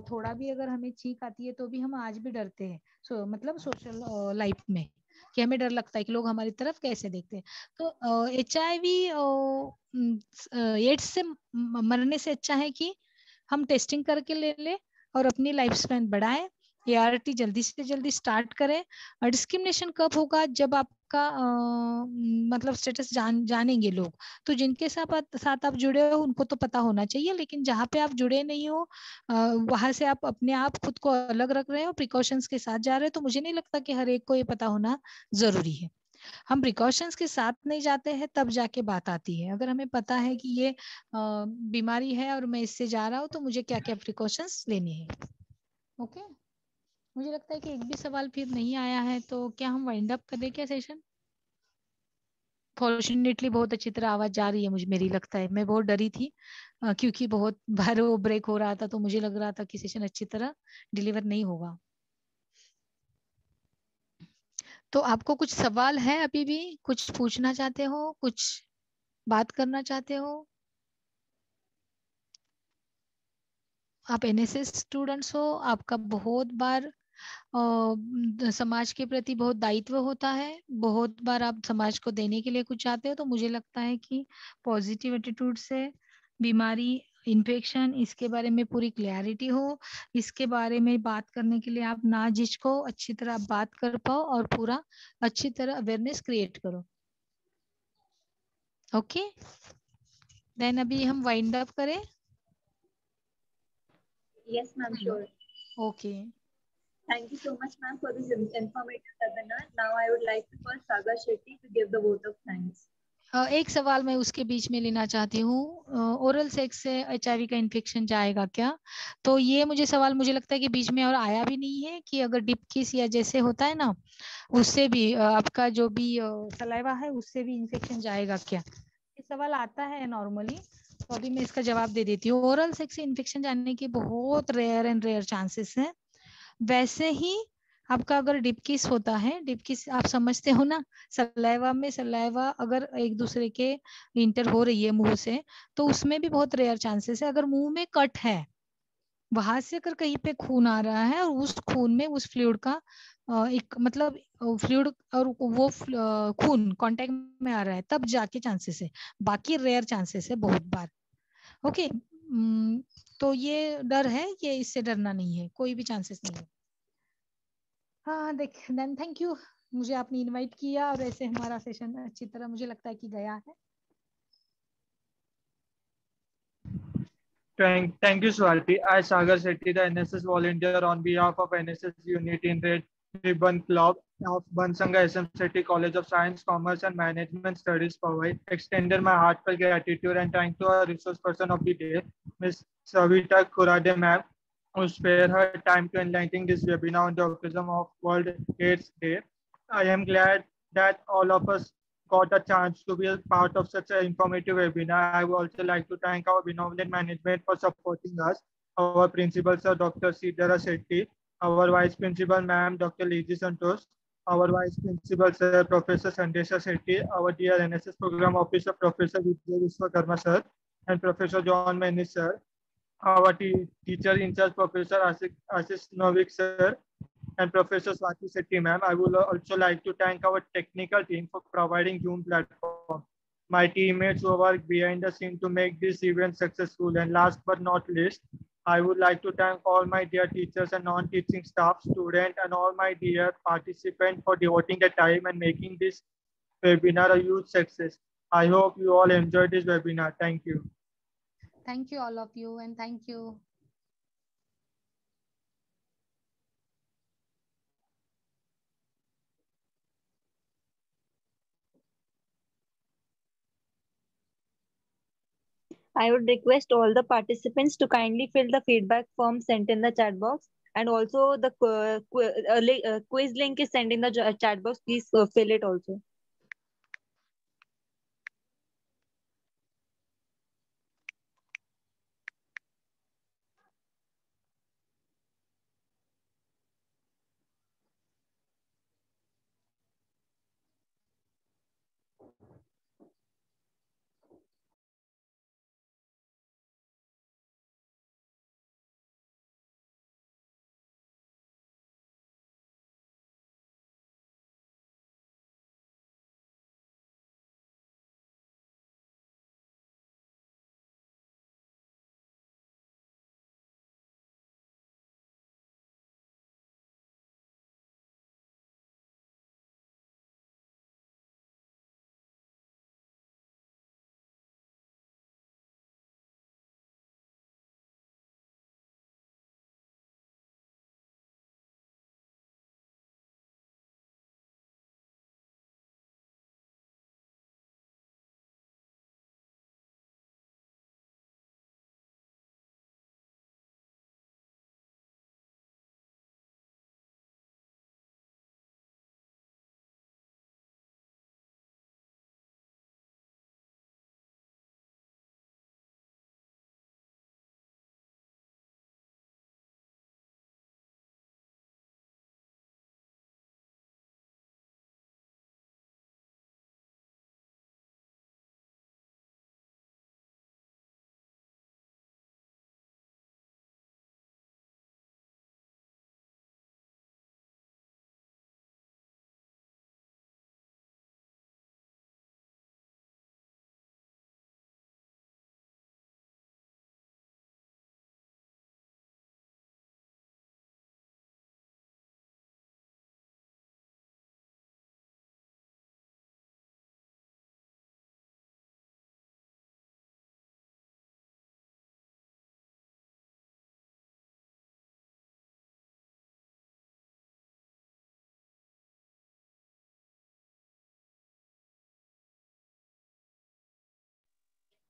थोड़ा भी अगर हमें छींक आती है तो भी हम आज भी डरते हैं, मतलब सोशल लाइफ में, कि हमें डर लगता है कि लोग हमारी तरफ कैसे देखते हैं। तो HIV एड्स से मरने से अच्छा है कि हम टेस्टिंग करके ले ले और अपनी लाइफ स्पैन बढ़ाएं, ART जल्दी से जल्दी स्टार्ट करें। और डिस्क्रिमिनेशन कब होगा, जब आपका मतलब स्टेटस जानेंगे लोग, तो जिनके साथ आप जुड़े हो उनको तो पता होना चाहिए, लेकिन जहाँ पे आप जुड़े नहीं हो वहां से आप अपने आप खुद को अलग रख रहे हो, प्रिकॉशंस के साथ जा रहे हो, तो मुझे नहीं लगता कि हर एक को ये पता होना जरूरी है। हम प्रिकॉशंस के साथ नहीं जाते हैं तब जाके बात आती है। अगर हमें पता है कि ये बीमारी है और मैं इससे जा रहा हूँ तो मुझे क्या क्या प्रिकॉशंस लेने हैं। ओके, मुझे लगता है कि एक भी सवाल फिर नहीं आया है, तो क्या हम वाइंड अप कर दें क्या सेशन? फॉर्चुनेटली बहुत अच्छी तरह आवाज जा रही है मुझे, मेरी लगता है। मैं बहुत डरी थी क्योंकि बहुत बार वो ब्रेक हो रहा था, तो मुझे लग रहा था कि सेशन अच्छी तरह डिलीवर नहीं होगा। तो आपको कुछ सवाल है अभी भी, कुछ पूछना चाहते हो, कुछ बात करना चाहते हो? आप NSS स्टूडेंट्स हो, आपका बहुत बार समाज के प्रति बहुत दायित्व होता है, बहुत बार आप समाज को देने के लिए कुछ चाहते हो, तो मुझे लगता है कि पॉजिटिव एटीट्यूड से बीमारी, इन्फेक्शन, इसके बारे में पूरी क्लैरिटी हो, इसके बारे में बात करने के लिए आप ना झिझको, अच्छी तरह आप बात कर पाओ और पूरा अच्छी तरह अवेयरनेस क्रिएट करो। ओके, देन अभी हम वाइंड अप करें। Yes, ma'am, sure. Okay, Thank you so much, ma'am, for this informative webinar. Now I would like to call Sagar Shetty to give the vote of thanks. एक सवाल मैं उसके बीच में लेना चाहती हूँ, ओरल सेक्स से HIV का इन्फेक्शन जाएगा क्या? तो ये मुझे लगता है कि बीच में और आया भी नहीं है कि अगर डिप किस या जैसे होता है ना, उससे भी आपका जो भी सलाइवा है उससे भी इन्फेक्शन जाएगा क्या? ये सवाल आता है नॉर्मली, तो अभी मैं इसका जवाब दे देती हूँ। ओरल सेक्स से इन्फेक्शन जाने के बहुत रेयर चांसेस हैं। वैसे ही आपका अगर डिपकिस होता है, डिपकिस आप समझते हो ना, सलाइवा में सलाइवा अगर एक दूसरे के इंटर हो रही है मुंह से, तो उसमें भी बहुत रेयर चांसेस है। अगर मुंह में कट है, वहां से अगर कहीं पे खून आ रहा है और उस खून में उस फ्लूइड का एक मतलब फ्लूइड और वो खून कांटेक्ट में आ रहा है, तब जाके चांसेस है, बाकी रेयर चांसेस है बहुत बार। ओके, तो ये डर है, ये इससे डरना नहीं है, कोई भी चांसेस नहीं है। हाँ देख, देन थैंक यू, मुझे आपने इनवाइट किया और ऐसे हमारा सेशन अच्छी तरह मुझे लगता है कि गया है। Thank you, Swati. I, Sagar Shetty, the NSS volunteer on behalf of NSS Unit in Red Ribbon Club of Bansanga SM Shetty College of Science, Commerce and Management Studies, Powai, extended my heartfelt gratitude and thank to our resource person of the day, Ms. Savita Kurade ma'am, who spared her time to enlightening this webinar on the occasion of World AIDS Day. I am glad that all of us got a chance to be a part of such an informative webinar. I would also like to thank our benevolent management for supporting us, our principal, Sir Dr. Sridhara Shetty, our vice principal, ma'am, Dr. Liji Santosh, our vice principal, Sir Professor Sandesha Shetty, our dear NSS program officer, Professor Vijay Vishwakarma, Sir, and Professor John Menis, Sir, our teacher in charge, Professor Ashish Novik, Sir, and Professor Swati Shetty, ma'am. I would also like to thank our technical team for providing Zoom platform. My teammates who work behind the scene to make this event successful. And last but not least, I would like to thank all my dear teachers and non-teaching staff, students, and all my dear participants for devoting the time and making this webinar a huge success. I hope you all enjoyed this webinar. Thank you. Thank you all of you, and thank you. I would request all the participants to kindly fill the feedback form sent in the chat box, and also the quiz link is sent in the chat box. Please fill it also.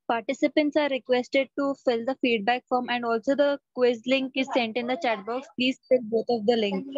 Participants are requested to fill the feedback form, and also the quiz link is sent in the chat box. Please fill both of the links.